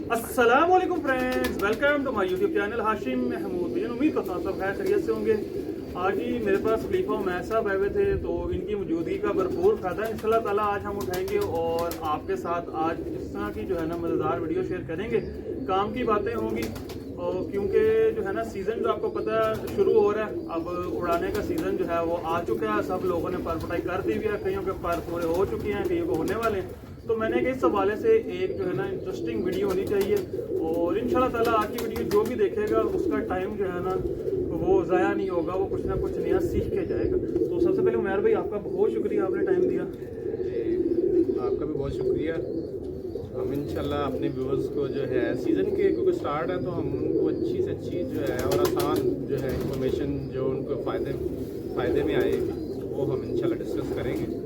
अस्सलाम वालेकुम friends, welcome to my YouTube channel Hashim Mahmood. मुझे उम्मीद करता हूँ सब खैर खैरियत से होंगे। आज ही मेरे पास खलीफा उमैर साहब आए हुए थे, तो इनकी मौजूदगी का भरपूर फायदा इंशाल्लाह ताला आज हम उठाएंगे और आपके साथ आज इस तरह की जो है ना मज़ेदार वीडियो शेयर करेंगे। काम की बातें होंगी और क्योंकि जो है ना सीज़न जो आपको पता है शुरू हो रहा है, अब उड़ाने का सीज़न जो है वो आ चुका है। सब लोगों ने पर पटाई कर दी हुई है, कईयों के पर पूरे हो चुके हैं, कईयों को होने वाले हैं। तो मैंने इस हवाले से एक जो है ना इंटरेस्टिंग वीडियो होनी चाहिए और इंशाल्लाह ताला आज की वीडियो जो भी देखेगा उसका टाइम जो है ना वो ज़ाया नहीं होगा, वो कुछ ना कुछ नया सीख के जाएगा। तो सबसे पहले उमैर भाई आपका बहुत शुक्रिया, आपने टाइम दिया। आपका भी बहुत शुक्रिया। हम इंशाल्लाह अपने व्यूअर्स को जो है सीज़न के क्योंकि स्टार्ट है तो हम उनको अच्छी से अच्छी जो है और आसान जो है इंफॉर्मेशन जो उनको फ़ायदे में आए वो हम इंशाल्लाह डिस्कस करेंगे।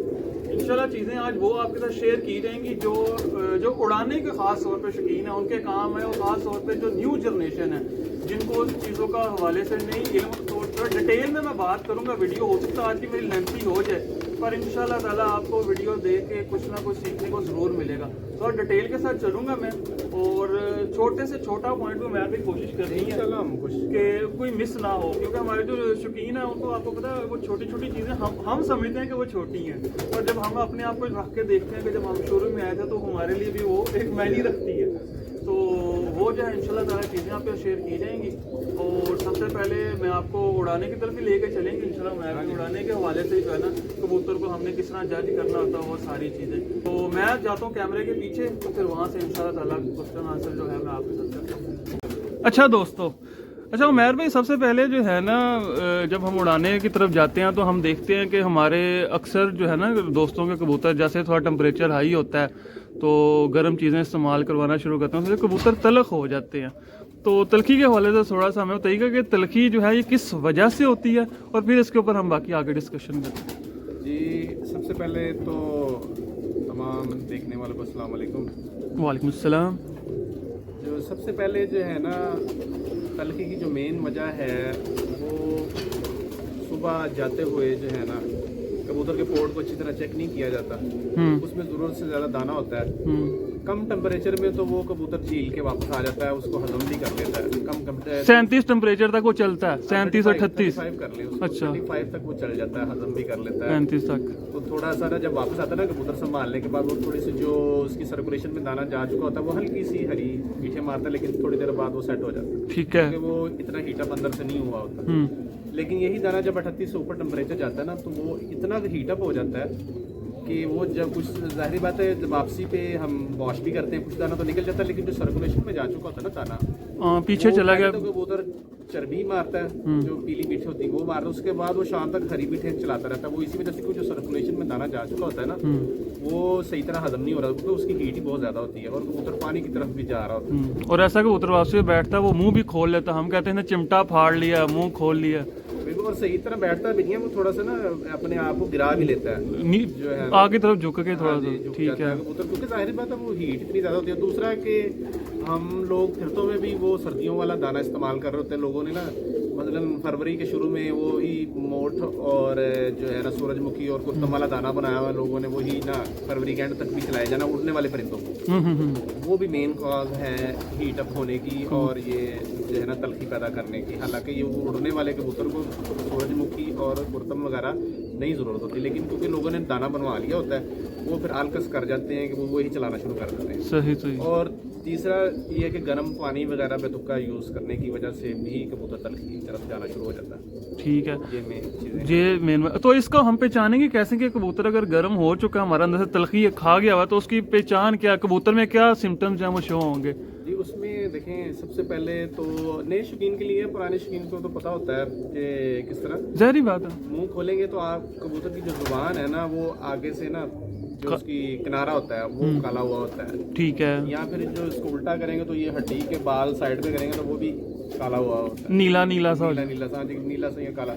इंशाल्लाह चीज़ें आज वो आपके साथ शेयर की जाएंगी जो उड़ाने के ख़ास तौर पे शौकीन है, उनके काम है, और ख़ास तौर पे जो न्यू जनरेशन है जिनको चीज़ों का हवाले से नहीं इल्म, तो थोड़ा डिटेल में मैं बात करूँगा। वीडियो हो सकता है आज की मेरी लेंथी हो जाए, पर इंशाल्लाह ताला आपको वीडियो देख के कुछ ना कुछ सीखने को ज़रूर मिलेगा। तो डिटेल के साथ चलूँगा मैं और छोटे से छोटा पॉइंट में मैं भी कोशिश कर रही है कि कोई मिस ना हो, क्योंकि हमारे जो शौकीन है उनको आपको पता है वो छोटी छोटी चीज़ें हम समझते हैं कि वो छोटी हैं, पर जब हम अपने आप को रख के देखते हैं कि जब हम शुरू में आए थे तो हमारे लिए भी वो एक मायने रखती है। तो वो जो है इंशाल्लाह ताला चीज़ें आप पे शेयर की जाएंगी। और सबसे पहले मैं आपको उड़ाने की तरफ ही लेके चलेंगे इंशाल्लाह। मैं भी उड़ाने के हवाले से जो है ना कबूतर को हमने किस तरह जज करना होता है वो सारी चीज़ें। तो मैं जाता हूँ कैमरे के पीछे, तो फिर वहाँ से इंशाल्लाह ताला क्वेश्चन आंसर जो है मैं आपके साथ करता हूँ। अच्छा दोस्तों, अच्छा उमैर भाई, सबसे पहले जो है ना जब हम उड़ाने की तरफ जाते हैं तो हम देखते हैं कि हमारे अक्सर जो है ना दोस्तों के कबूतर जैसे थोड़ा टेम्परेचर हाई होता है तो गर्म चीज़ें इस्तेमाल करवाना शुरू करते हैं, तो कबूतर तलख हो जाते हैं। तो तलखी के हवाले से थोड़ा सा हमें बताइएगा कि तलखी जो है ये किस वजह से होती है, और फिर इसके ऊपर हम बाकी आगे डिस्कशन करते हैं। जी, सबसे पहले तो तमाम देखने वालों को अस्सलाम वालेकुम। वालेकुम अस्सलाम। जो सबसे पहले जो है ना तलखी की जो मेन वजह है वो सुबह जाते हुए जो है ना कबूतर के पोर्ट को अच्छी तरह चेक नहीं किया जाता। उसमें ज़रूरत से ज़्यादा दाना होता है। कम टेम्परेचर में तो वो कबूतर झील के वापस आ जाता है, उसको हजम भी कर लेता है। कम 37 टेम्परेचर तक वो चलता है, 37 और 38 कर ले उसको, अच्छा 35 तक वो चल जाता है, हजम भी कर लेता है 35 तक। तो थोड़ा सा ना जब वापस आता है ना कबूतर संभालने के बाद वो थोड़ी सी जो उसकी सर्कुलेशन में दाना जा चुका होता है वो हल्की सी हरी पीछे मारता है, लेकिन थोड़ी देर बाद वो सेट हो जाता है। ठीक है, क्योंकि वो इतना हीटअप अंदर से नहीं हुआ होता। लेकिन यही दाना जब 38 से ऊपर टेम्परेचर जाता है ना तो वो इतना हीटअप हो जाता है कि वो जब कुछ जाहिर बात है जब वापसी पे हम वॉश भी करते हैं कुछ दाना तो निकल जाता है, लेकिन जो सर्कुलेशन में जा चुका होता है ना दाना पीछे चला गया तो कबूतर चर्बी मारता है, जो पीली पीठ होती है वो मारता है, उसके बाद वो शाम तक हरी पीठें चलाता रहता है। वो इसी वजह से जो सर्कुलेशन में दाना जा चुका होता है ना वो सही तरह हजम नहीं हो रहा, क्योंकि उसकी हीट ही बहुत ज्यादा होती है और कबूतर पानी की तरफ भी जा रहा होता है। और ऐसा कबूतर वापसी में बैठता है वो मुंह भी खोल लेता, हम कहते हैं ना चिमटा फाड़ लिया, मुंह खोल लिया। बिल्कुल, और सही तरह बैठता भी नहीं है, वो थोड़ा सा ना अपने आप को गिरा भी लेता है जो है आगे तरफ झुक के थोड़ा सा। ठीक है कबूतर, क्योंकि जाहिर बात है वो हीट इतनी ज्यादा होती है। दूसरा कि हम लोग फिरतों में भी वो सर्दियों वाला दाना इस्तेमाल कर रहे होते हैं लोगों ने ना, मतलब फरवरी के शुरू में वो ही मोठ और जो है ना सूरजमुखी और कुर्तम वाला दाना बनाया हुआ लोगों ने, वही ना फरवरी के एंड तक भी चलाया जाना उड़ने वाले परिंदों को। वो भी मेन कॉज है हीट अप होने की और ये जो है ना तलखी पैदा करने की। हालांकि ये उड़ने वाले कबूतर को सूरजमुखी और कुर्तम वगैरह नहीं ज़रूरत होती, लेकिन क्योंकि लोगों ने दाना बनवा लिया होता है वो फिर आलकस कर जाते हैं कि वो वही चलाना शुरू कर देते हैं। सही सही। और तीसरा ये है कि गर्म पानी वगैरह बेतुका यूज़ करने की वजह से भी कबूतर तलखी की तरफ जाना शुरू हो जाता है। ठीक है, ये मेन चीज़ें। ये मेन। तो इसका हम पहचानेंगे कैसे कि कबूतर अगर गर्म हो चुका हमारा अंदर से तलखी खा गया हुआ, तो उसकी पहचान क्या, कबूतर में क्या सिम्टम्स हैं वो शो होंगे? जी उसमें देखें सबसे पहले तो नए शौकीन के लिए, पुराने शौकीन को तो पता होता है कि किस तरह जहरी बात है। मुंह खोलेंगे तो आप कबूतर की जो जुबान है ना वो आगे से ना जो उसकी किनारा होता है वो काला हुआ होता है। ठीक है। या फिर जो इसको उल्टा करेंगे तो ये हड्डी के बाल साइड पे करेंगे तो वो भी काला हुआ होता है, नीला नीला सा नीला सा या काला।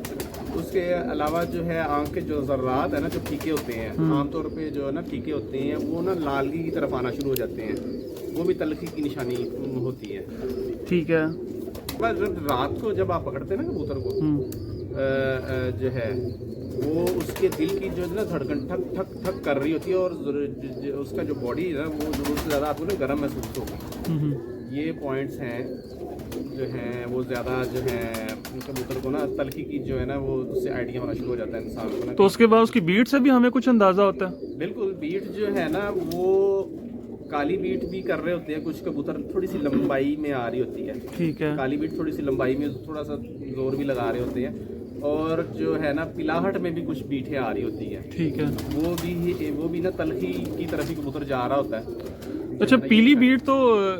उसके अलावा जो है आंख के जो जर्रात है ना जो फीके होते हैं, आमतौर पे जो है ना फीके होते हैं वो ना लालगी की तरफ आना शुरू हो जाते हैं, वो भी तलखी की निशानी होती है। ठीक है। रात को जब आप पकड़ते हैं ना कबूतर को जो है वो उसके दिल की जो है ना धड़कन ठक ठक ठक कर रही होती है और उसका जो बॉडी है ना वो जरूरत से ज़्यादा आपको ना गर्म महसूस होगी। ये पॉइंट्स हैं जो हैं वो ज़्यादा जो है कबूतर को ना तलखी की जो है ना वो उससे आइडिया होना शुरू हो जाता है इंसान को ना। तो उसके बाद उसकी बीट से भी हमें कुछ अंदाज़ा होता है? बिल्कुल, बीट जो है ना वो काली बीट भी कर रहे होते हैं कुछ कबूतर, थोड़ी सी लंबाई में आ रही होती है। ठीक है। काली बीट थोड़ी सी लंबाई में थोड़ा सा जोर भी लगा रहे होते हैं, और जो है ना पिलाहट में भी कुछ बीटें आ रही होती हैं। ठीक है। वो भी ना तलखी की तरफ ही कबूतर जा रहा होता है। अच्छा, पीली बीट तो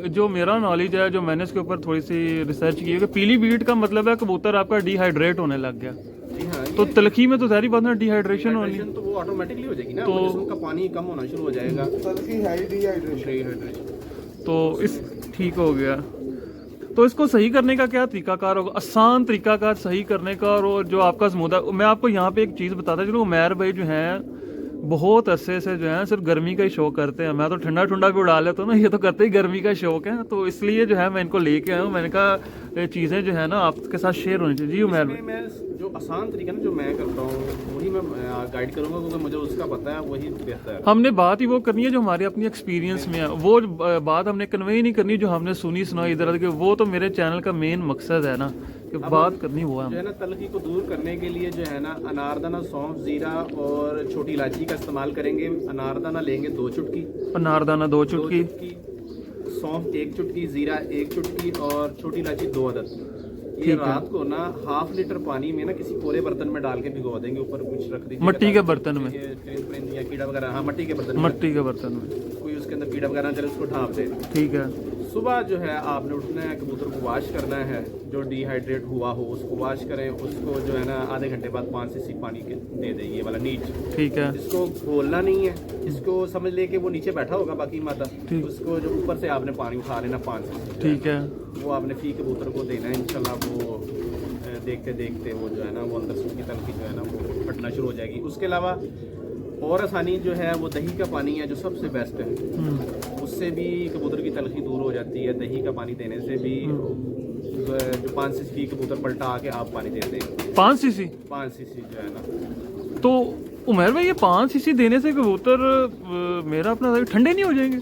जो मेरा नॉलेज है, जो मैंने इसके ऊपर थोड़ी सी रिसर्च की है कि पीली बीट का मतलब है कबूतर आपका डिहाइड्रेट होने लग गया। जी हाँ, तो तलखी में तो सारी बात ना डिहाइड्रेशन होनी, तो वो ऑटोमेटिकली हो जाएगी ना, तो वो जिस्म का पानी कम होना शुरू हो जाएगा। तलखी है डिहाइड्रेशन। तो इस ठीक हो गया। तो इसको सही करने का क्या तरीकाकार होगा, आसान तरीकाकार सही करने का? और जो आपका समुदाय, मैं आपको यहाँ पे एक चीज़ बताता चलूँ, उमैर भाई जो हैं बहुत अरसे से जो है सिर्फ गर्मी का ही शौक करते हैं। मैं तो ठंडा ठंडा भी उड़ा लेता हूँ ना, ये तो करते ही गर्मी का शौक है। तो इसलिए जो है मैं इनको लेके आया हूँ। मैंने कहा ये चीज़ें जो है ना आपके साथ शेयर होनी चाहिए। जी उमैर भाई, मैं जो आसान तरीका ना जो मैं करता हूँ वही मैं गाइड करूँगा, क्योंकि मुझे उसका पता है, वही बेहतर है। हमने बात ही वो करनी है जो हमारे अपनी एक्सपीरियंस में है, वो बात हमने कन्वे ही नहीं करनी जो हमने सुनी सुनाई इधर के। वो तो मेरे चैनल का मेन मकसद है ना कि बात करनी हुआ जो है ना तलखी को दूर करने के लिए जो है ना अनारदाना, सौंफ, जीरा और छोटी इलायची का इस्तेमाल करेंगे। अनारदाना लेंगे 2 चुटकी, अनारदाना 2 चुटकी, सौंफ 1 चुटकी, जीरा 1 चुटकी और छोटी इलायची 2 अदद। ये रात को ना 1/2 लीटर पानी में ना किसी कोरे बर्तन में डाल के भिगो देंगे, ऊपर कुछ रख दीजिए, मट्टी के बर्तन में, या कीड़ा वगैरह। हाँ, मट्टी के बर्तन में, मट्टी के बर्तन में कोई उसके अंदर कीड़ा वगैरह चले उसको ढाँप दे। ठीक है। सुबह जो है आपने उठना है, कबूतर को वॉश करना है, जो डिहाइड्रेट हुआ हो उसको वॉश करें। उसको जो है ना आधे घंटे बाद 5 सीसी पानी के दे दें, ये वाला नीच। ठीक है। इसको खोलना नहीं है, इसको समझ ले कि वो नीचे बैठा होगा बाकी मादा, उसको जो ऊपर से आपने पानी उठा लेना 5 सीसी। ठीक है। वो आपने फी कबूतर को देना है। इंशाल्लाह वो देखते देखते वो जो है ना वो अंदर से उसकी तलखी जो है ना वो फटना शुरू हो जाएगी। उसके अलावा और आसानी जो है वो दही का पानी है, जो सबसे बेस्ट है। उससे भी कबूतर की तलखी दूर हो जाती है। दही का पानी देने से भी जो 5 सीसी कबूतर पलटा आके आप पानी देते हैं। 5 सीसी? 5 सीसी जो है ना। तो उमर भाई ये 5 सीसी देने से कबूतर मेरा अपना ठंडे नहीं हो जाएंगे?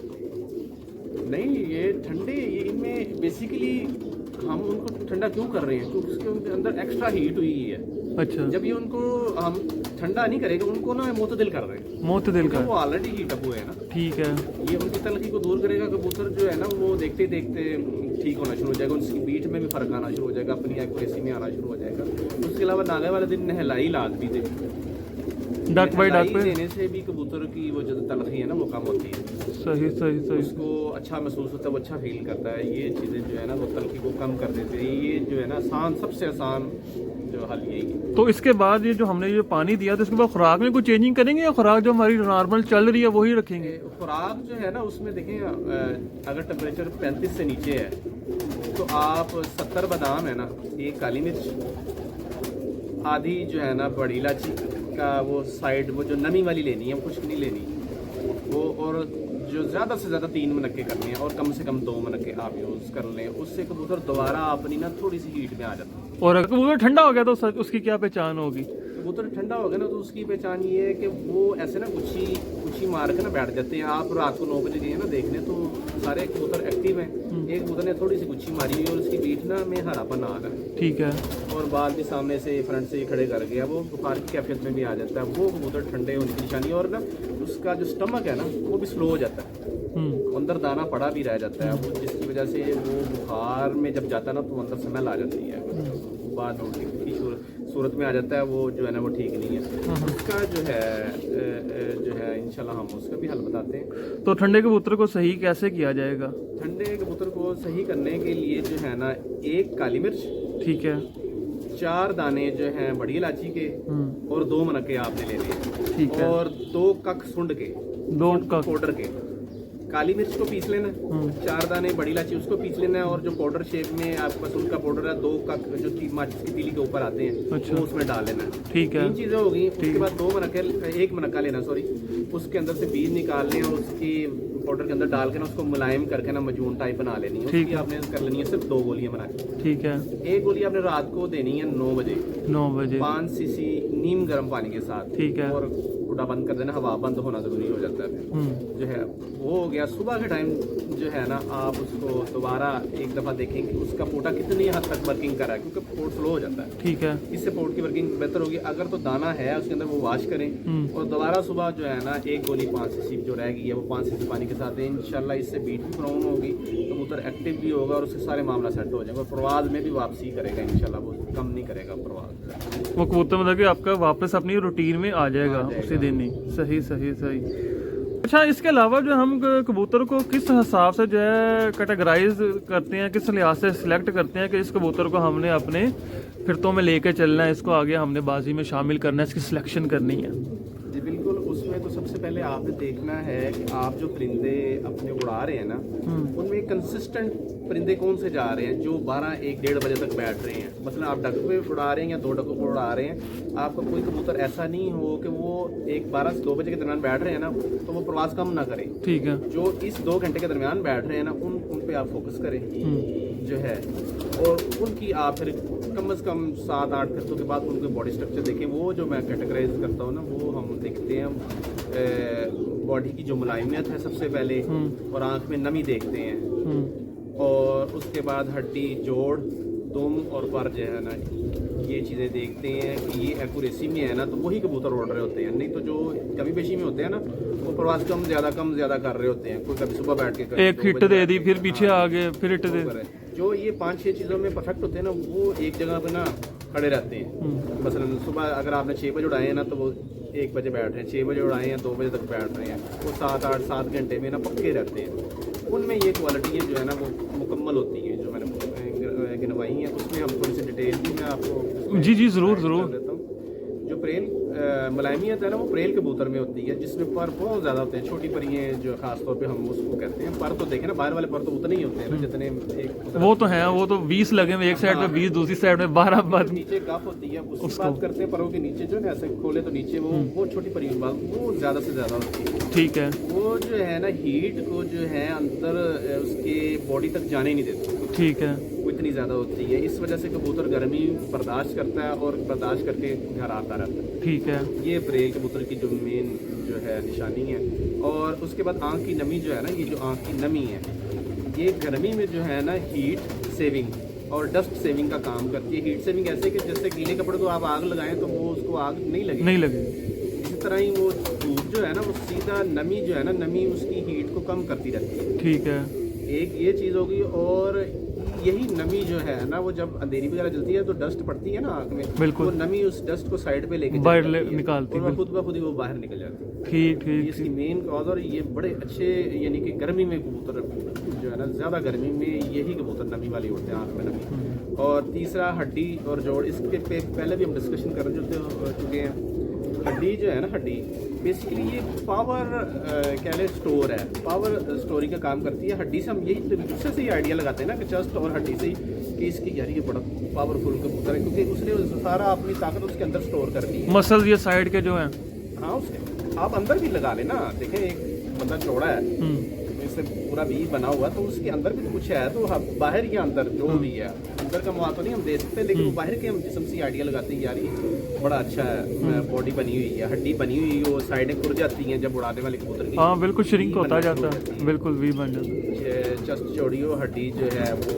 नहीं, ये ठंडे, ये इनमें बेसिकली हम उनको ठंडा क्यों कर रहे हैं, क्योंकि उसके उनके अंदर एक्स्ट्रा हीट हुई है। अच्छा। जब ये उनको हम ठंडा नहीं करेंगे, उनको ना मोतदिल कर रहे हैं। मोतदिल कर, वो ऑलरेडी हीट अप हुए हैं ना। ठीक है। ये उनकी तलखी को दूर करेगा। कबूतर जो है ना वो देखते देखते ठीक होना शुरू हो जाएगा, उनकी बीट में भी फर्क आना शुरू हो जाएगा, अपनी एक्यूरेसी में आना शुरू हो जाएगा। उसके अलावा नाले वाले दिन नहलाई लाजमी दे, डक बाई डक पे देने से भी कबूतर की वो जो तलखी है ना वो कम होती है। सही सही सही। उसको अच्छा महसूस होता है, वो अच्छा फील करता है। ये चीज़ें जो है ना वो तलखी को कम कर देते हैं। ये जो है ना आसान, सबसे आसान जो हल यही है। तो इसके बाद ये जो हमने ये पानी दिया तो इसके बाद खुराक में कोई चेंजिंग करेंगे या खुराक जो हमारी नॉर्मल चल रही है वही रखेंगे? खुराक जो है ना उसमें देखें, अगर टेम्परेचर 35 से नीचे है तो आप 70 बादाम है ना, 1 काली मिर्च, आधी जो है ना बड़ी इलायची का वो साइड, वो जो नमी वाली लेनी है, खुश्क नहीं लेनी वो, और जो ज़्यादा से ज़्यादा 3 मनक्के करने हैं और कम से कम 2 मनक्के आप यूज़ कर लें। उससे कबूतर दोबारा अपनी ना थोड़ी सी हीट में आ जाता है। और अगर कबूतर ठंडा हो गया तो उसकी क्या पहचान होगी? कबूतर ठंडा हो गया ना तो उसकी पहचान ये है कि वो ऐसे ना गुच्छी मार के ना बैठ जाते हैं। आप रात को 9 बजे गए ना देखने तो सारे कबूतर एक्टिव हैं। एक कबूतर ने थोड़ी सी गुच्छी मारी हुई और उसकी बीट ना में हरापन आ रहा है। ठीक है। और बाल भी सामने से फ्रंट से ही खड़े कर गया, वो बुखार की कैफियत में भी आ जाता है। वो कबूतर ठंडे होने की निशानी। और ना उसका जो स्टमक है ना वो भी स्लो हो जाता है, अंदर दाना पड़ा भी रह जाता है, वो जिसकी वजह से वो बुखार में जब जाता है ना तो अंदर स्मेल आ जाती है, बाद उल्टी की सूरत में आ जाता है। वो जो है ना वो ठीक नहीं है। उसका जो है इंशाल्लाह हम उसका भी हल बताते हैं। तो ठंडे कबूतर को सही कैसे किया जाएगा? ठंडे कबूतर को सही करने के लिए जो है ना 1 काली मिर्च, ठीक है, 4 दाने जो हैं बड़ी इलायची के और 2 मनक्के आपने लेने हैं। ठीक है। और 2 कख सुंड के, 2 कख पाउडर के। काली मिर्च को पीस लेना, 4 दाने बड़ी इलायची उसको पीस लेना है। और जो पाउडर शेप में आपके पास उनका पाउडर है, 2 कख जो माचिस की तीली के ऊपर आते हैं, अच्छा, वो उसमें डाल लेना है। ठीक है। 3 चीज़ें हो गई। उसके बाद 2 मनक्के, 1 मनक्का लेना, सॉरी, उसके अंदर से बीज निकालने और उसकी पाउडर के अंदर डाल के ना उसको मुलायम करके ना मजून टाइप बना लेनी है। उसकी आपने कर लेनी है सिर्फ 2 गोलियां बना के। ठीक है। 1 गोली आपने रात को देनी है 9 बजे 9 बजे 5 सीसी नीम गर्म पानी के साथ। ठीक है। और उड़ा बंद कर देना, हवा बंद होना ज़रूरी हो जाता है फिर जो है वो हो गया। सुबह के टाइम जो है ना आप उसको दोबारा एक दफ़ा देखेंगे उसका पोटा कितनी हद तक वर्किंग कर रहा है, क्योंकि पोट स्लो हो जाता है। ठीक है, इससे पोट की वर्किंग बेहतर होगी। अगर तो दाना है उसके अंदर वो वॉश करें और दोबारा सुबह जो है ना एक गोली 5 सीसी जो रह गई है वो 5 सीसी पानी के साथ दें। इंशाल्लाह इससे बीट भी ब्राउन होगी, कबूतर एक्टिव भी होगा और उसके सारे मामला सेट हो जाएगा। परवाज में भी वापसी करेगा इंशाल्लाह, वो कम नहीं करेगा परवाज। वो कबूतर मतलब कि आपका वापस अपनी रूटीन में आ जाएगा उसी दिन ही। सही सही सही। अच्छा, इसके अलावा जो हम कबूतर को किस हिसाब से जो है कैटेगराइज करते हैं, किस लिहाज से सिलेक्ट करते हैं कि इस कबूतर को हमने अपने फिरतों में लेके चलना है, इसको आगे हमने बाजी में शामिल करना है, इसकी सिलेक्शन करनी है? जी बिल्कुल, उसमें तो सबसे पहले आपने देखना है कि आप जो परिंदे अपने उड़ा रहे हैं ना उनमें कंसिस्टेंट परिंदे कौन से जा रहे हैं जो 12, 1, 1:30 बजे तक बैठ रहे हैं। मतलब आप डक पे उड़ा रहे हैं या 2 डकों पर उड़ा रहे हैं, आपका कोई कबूतर ऐसा नहीं हो कि वो 12 से 2 बजे के दरमियान बैठ रहे हैं ना तो वो प्रवास कम ना करें। ठीक है, जो इस 2 घंटे के दरमियान बैठ रहे हैं ना उन पे आप फोकस करें जो है, और उनकी आप फिर कम से कम 7-8 फिरतों के बाद उनके बॉडी स्ट्रक्चर देखें। वो जो मैं कैटेगराइज करता हूँ ना वो हम देखते हैं बॉडी की जो मुलायमियत है सबसे पहले, और आंख में नमी देखते हैं, और उसके बाद हड्डी, जोड़, दुम और पर जो है ना ये चीज़ें देखते हैं कि ये एक्यूरेसी में है ना तो वही कबूतर उड़ रहे होते हैं। नहीं तो जो कमी पेशी में होते हैं ना वो प्रवास कम ज़्यादा कर रहे होते हैं। कोई कभी सुबह बैठ के एक हिट दे दी, फिर पीछे आ गए, फिर हिट दे। जो ये 5-6 चीज़ों में परफेक्ट होते हैं ना वो एक जगह पे ना खड़े रहते हैं। मसलन सुबह अगर आपने 6 बजे उड़ाए हैं ना तो वो 1 बजे बैठ रहे हैं, 6 बजे उड़ाए हैं 2 बजे तक बैठ रहे हैं, वो 7 घंटे में ना पक्के रहते हैं। उनमें ये क्वालिटियाँ जो है ना वो मुकम्मल होती हैं जो मैंने गिनवाई हैं। उसमें हम थोड़ी सी डिटेल भी मैं आपको जी ज़रूर देता हूँ। जो प्रेल मुलायमियत है ना वो प्रेल कबूतर में होती है जिसमें पर बहुत ज़्यादा होते हैं। छोटी परियाँ जो खास तौर पे हम उसको कहते हैं, पर तो देखें ना बाहर वाले पर तो उतने ही होते हैं ना जितने एक वो तो हैं, वो तो 20 लगे हुए एक साइड में, 20 दूसरी साइड में, 12 बार नीचे कफ होती है उसकी बात करते हैं। परों के नीचे जो है ऐसे खोले तो नीचे वो छोटी परी वो ज़्यादा से ज़्यादा होती है। ठीक है, वो जो है ना हीट को जो है अंदर उसके बॉडी तक जाने ही नहीं देती। ठीक है, वो इतनी ज़्यादा होती है। इस वजह से कबूतर गर्मी बर्दाश्त करता है और बर्दाश्त करके घर आता रहता है। ठीक है, ये प्रेल कबूतर की जो मेन जो है निशानी है। और उसके बाद आँख की नमी जो है ना, ये जो आँख की नमी है ये गर्मी में जो है ना हीट सेविंग और डस्ट सेविंग का काम करती है। हीट सेविंग ऐसे कि जैसे गीले कपड़े को आप आग लगाएं तो वो उसको आग नहीं लगे। इसी तरह ही वो धूप जो है ना वो सीधा नमी जो है ना नमी उसकी हीट को कम करती रहती है। ठीक है, एक ये चीज़ होगी। और यही नमी जो है ना वो जब अंधेरी वगैरह जलती है तो डस्ट पड़ती है ना आँख में, बिल्कुल, वो नमी उस डस्ट को साइड पे लेके बाहर निकालती है, खुद ब खुद ही वो बाहर निकल जाती है। ठीक ठीक, इसकी मेन कॉज। और ये बड़े अच्छे यानी कि गर्मी में कबूतर जो है ना ज़्यादा गर्मी में यही कबूतर नमी वाले होते हैं, आँख में नमी। और तीसरा हड्डी और जोड़, इसके पहले भी हम डिस्कशन कर चुके हैं। हड्डी जो है ना, हड्डी बेसिकली ये पावर कह लें स्टोर है, पावर स्टोरी का काम करती है। हड्डी से हम यही दूसरे से ही आइडिया लगाते हैं ना कि चेस्ट और हड्डी से ही कि इसकी यार ये बड़ा पावरफुल कबूतर है क्योंकि उसने सारा अपनी ताकत उसके अंदर स्टोर कर ली है। मसल्स ये साइड के जो हैं, हाँ उसके आप अंदर भी लगा लेना। देखें एक बंदा चौड़ा है इससे पूरा भी बना हुआ तो उसके अंदर भी कुछ है, तो बाहर या अंदर जो भी है अंदर का मुआ तो नहीं हम दे सकते, लेकिन वो बाहर के हम जिस्म से आइडिया लगाते हैं यार ये बड़ा अच्छा है, बॉडी बनी हुई है, हड्डी बनी हुई है, वो साइडें खुल जाती हैं जब उड़ाने वाले कबूतर की। हाँ बिल्कुल श्रिंक होता जाता है, बिल्कुल वी बन जाता है। चेस्ट चौड़ी हो, हड्डी जो है वो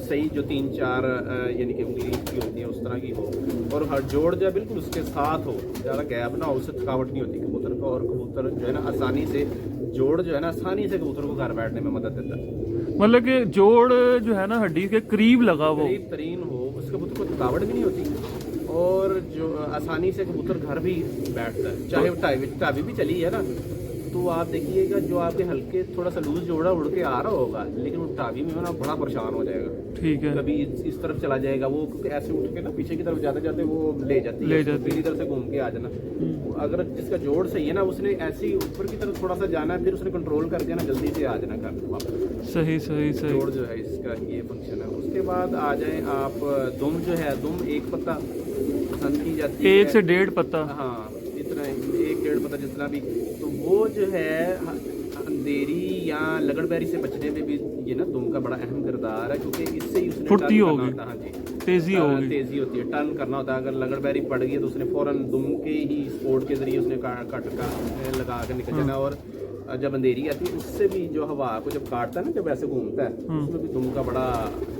सही जो 3-4 यानी कि उंगली की होती है उस तरह की हो, और हर जोड़ जो है बिल्कुल उसके साथ हो, ज़्यादा गैप ना हो, उससे थकावट नहीं होती कबूतर को। और कबूतर जो है ना आसानी से जोड़ जो है ना आसानी से कबूतर को घर बैठने में मदद देता है। मतलब कि जोड़ जो है ना हड्डी के करीब लगा वो करीब तरीन हो, उसके कबूतर को थकावट भी नहीं होती और जो आसानी से कबूतर घर भी बैठता है। चाहे टावी भी चली है ना तो आप देखिएगा जो आपके हल्के थोड़ा सा लूज जोड़ा उड़ के आ रहा होगा लेकिन वो टावी में ना बड़ा परेशान हो जाएगा। ठीक है, कभी इस तरफ चला जाएगा वो, क्योंकि ऐसे उठ के ना पीछे की तरफ जाते जाते वो ले जाती है, इधर से घूम के आ जाना। अगर जिसका जोड़ सही है ना उसने ऐसे ही ऊपर की तरफ थोड़ा सा जाना है, फिर उसने कंट्रोल करके ना जल्दी से आ जाना घर वापस। सही सही सही। जोड़ जो है इसका ये फंक्शन है। उसके बाद आ जाए आप दुम जो है, दुम एक पत्ता पसंद की जाती है, 1 से 1.5 पत्ता, हाँ इतना 1-1.5 पत्ता जितना भी, तो वो जो है अंधेरी या लगड़बैरी से बचने में भी ये ना दुम का बड़ा अहम किरदार है क्योंकि इससे ही उसने फुर्ती होगी। हाँ जी, तेजी होगी। तेजी होती है, टर्न करना होता है। अगर लगड़बैरी पड़ गई तो उसने फौरन दुम के ही स्पोर्ट के जरिए उसने कट का लगा के निकल जाना। और जब अंधेरी आती है उससे भी जो हवा को जब काटता है ना, जब ऐसे घूमता है, उसमें भी दुम का बड़ा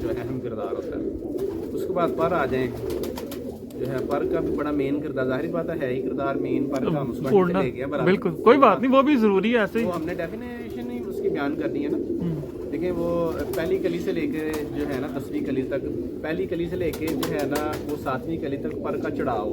जो अहम किरदार होता है। उसके बाद पर आ जाएं, जो है पर का भी बड़ा मेन किरदार, जाहिर बात है ही किरदार मेन पर का, हम उसको उड़ना, ले गया बराबर। बिल्कुल कोई बात नहीं, वो भी जरूरी है ऐसे ही। तो हमने डेफिनेशन ही उसकी बयान करनी है ना। देखिए वो पहली कली से लेके जो है ना 10वीं कली तक, पहली कली से लेके जो है ना वो 7वीं कली तक पर का चढ़ाओ,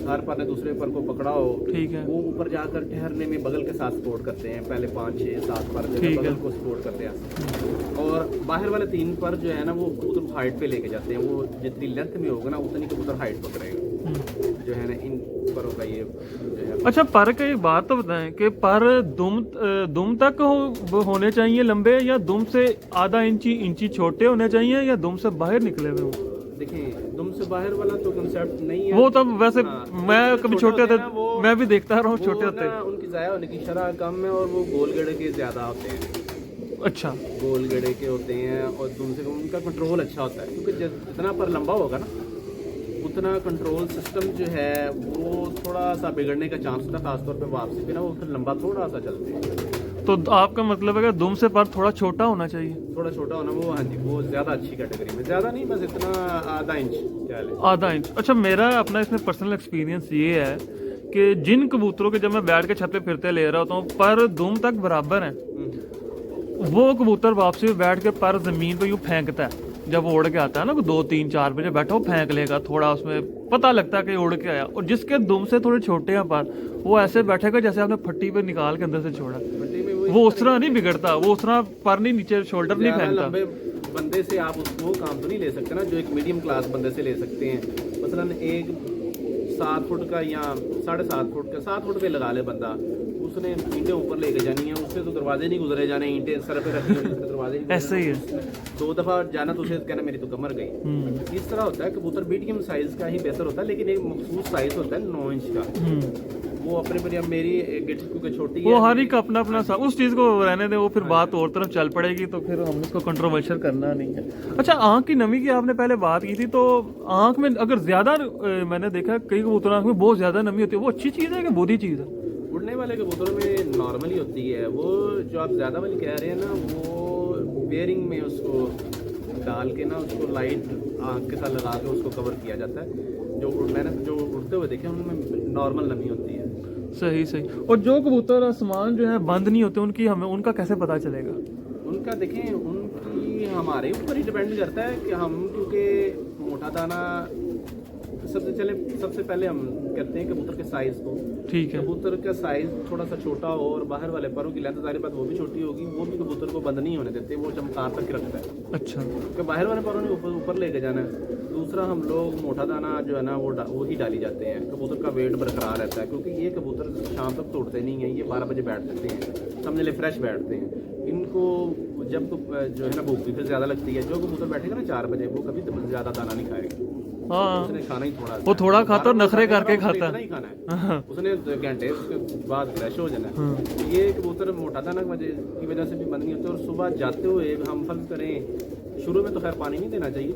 हर पर ने दूसरे पर को पकड़ाओ, ठीक है। वो ऊपर जाकर ठहरने में बगल के साथ सपोर्ट करते हैं। पहले 5, 6, 7 पर जो है बगल को सपोर्ट करते हैं। और बाहर वाले 3 पर जो है ना वो कबूतर हाइट पे लेके जाते हैं। वो जितनी लेंथ में होगा ना उतनी कबूतर हाइट पकड़ेगा, जो है ना इन परों का ये जो है। अच्छा, पर का एक बात तो बताएं कि पर दुम तक होने चाहिए लंबे, या दुम से आधा इंची छोटे होने चाहिए, या दुम से बाहर निकले हुए हों? देखिए दुम से बाहर वाला तो कंसेप्ट नहीं है वो तब वैसे मैं कभी छोटे होते ना, वो- मैं भी देखता रहा हूँ वो छोटे होते। ना उनकी ज़ाया होने की शरह कम है और वो गोल गेड़े के ज़्यादा होते हैं। अच्छा, गोल गेड़े के होते हैं और दुम से उनका कंट्रोल अच्छा होता है, क्योंकि जितना पर लंबा होगा ना उतना कंट्रोल सिस्टम जो है वो थोड़ा सा बिगड़ने का चांस होता है। खासतौर पे वापसी पे ना वो फिर लंबा थोड़ा सा चलते हैं। तो आपका मतलब है कि दुम से पर थोड़ा छोटा होना चाहिए? थोड़ा छोटा होना वो, हाँ जी, वो ज़्यादा अच्छी कैटेगरी में, ज़्यादा नहीं, बस इतना आधा इंच क्या है। आधा इंच। अच्छा, मेरा अपना इसमें पर्सनल एक्सपीरियंस ये है कि जिन कबूतरों के जब मैं बैठ के छत पे फिरते ले रहा होता हूँ पर दुम तक बराबर है, वो कबूतर वापसी में बैठ के पर जमीन पे यूँ फेंकता है। जब वो उड़ के आता है ना, 2, 3, 4 बजे बैठा वो फेंक लेगा, थोड़ा उसमें पता लगता है कि उड़ के आया। और जिसके दुम से थोड़े छोटे हैं पर, वो ऐसे बैठेगा जैसे आपने फट्टी पे निकाल के अंदर से छोड़ा। बट्टी में वही वो उस तरह नहीं बिगड़ता, वो उस तरह पर नहीं, नीचे शोल्डर नहीं ज़्यादा फेंकता। लंबे बंदे से आप उसको काम तो नहीं ले सकते ना, जो एक मीडियम क्लास बंदे से ले सकते हैं। मसलन एक 7 फुट का या 7.5 फुट का, 7 फुट पे लगा ले बंदा, उसने ईंटें ऊपर लेके जानी है, उससे तो दरवाजे नहीं गुजरे जाने, ईंटें सर पे रखी होनी, दरवाजे नहीं ऐसे ही है। गुजरे। 2 दफ़ा जाना तो उसे कहना मेरी तो कमर गई। इस तरह होता है। कबूतर मीडियम साइज का ही बेहतर होता है, लेकिन एक मखसूस साइज होता है 9 इंच का। वो अपने पर, अब मेरी गिट्टी क्योंकि छोटी है, वो हर एक अपना अपना सा, उस चीज को रहने दे, वो फिर बात और तरफ चल पड़ेगी, तो फिर हम उसको कंट्रोवर्शियल करना नहीं है। अच्छा, आंख की नमी की आपने पहले बात की थी, तो आंख में अगर ज्यादा मैंने देखा कई कबूतर आंख में बहुत ज्यादा नमी होती है, वो अच्छी चीज है कि बुरी चीज है? उड़ने वाले कबूतरों में नॉर्मली होती है। वो जो आप ज़्यादा वाली कह रहे हैं ना, वो बेयरिंग में उसको डाल के ना उसको लाइट आँख के साथ लगा के उसको कवर किया जाता है। जो मैंने जो उड़ते हुए देखे उनमें नॉर्मल नमी होती है। सही सही। और जो कबूतर आसमान जो है बंद नहीं होते, उनकी हमें उनका कैसे पता चलेगा? उनका देखें, उनकी हमारे ऊपर ही डिपेंड करता है कि हम, क्योंकि मोटा दाना सबसे पहले हम करते हैं कबूतर के साइज को। ठीक है। कबूतर का साइज थोड़ा सा छोटा हो और बाहर वाले परों की लेंथ, सारी बात वो भी छोटी होगी, वो भी कबूतर को बंद नहीं होने देते, वो चमकार तक रखता है। अच्छा, क्योंकि बाहर वाले परों ने ऊपर लेके जाना है। दूसरा, हम लोग मोटा दाना जो है ना वो ही डाली जाते हैं। कबूतर का वेट बरकरार रहता है, क्योंकि ये कबूतर शाम तक तोड़ते नहीं हैं, ये 12 बजे बैठ सकते हैं, समझ ले फ्रेश बैठते हैं। इनको जब जो है ना भूख भी फिर ज़्यादा लगती है। जो कबूतर बैठेगा ना 4 बजे, वो कभी ज़्यादा दाना नहीं खाएगा। हाँ, उसने खाना ही थोड़ा, वो थोड़ा खाता और नखरे करके खाता है, नहीं खाना है उसने 2 घंटे उसके बाद फ्रेश हो जाना है। ये कबूतर मोटा दाना की वजह से भी बंद नहीं होते। और सुबह जाते हुए हम फर्ज करें, शुरू में तो खैर पानी नहीं देना चाहिए,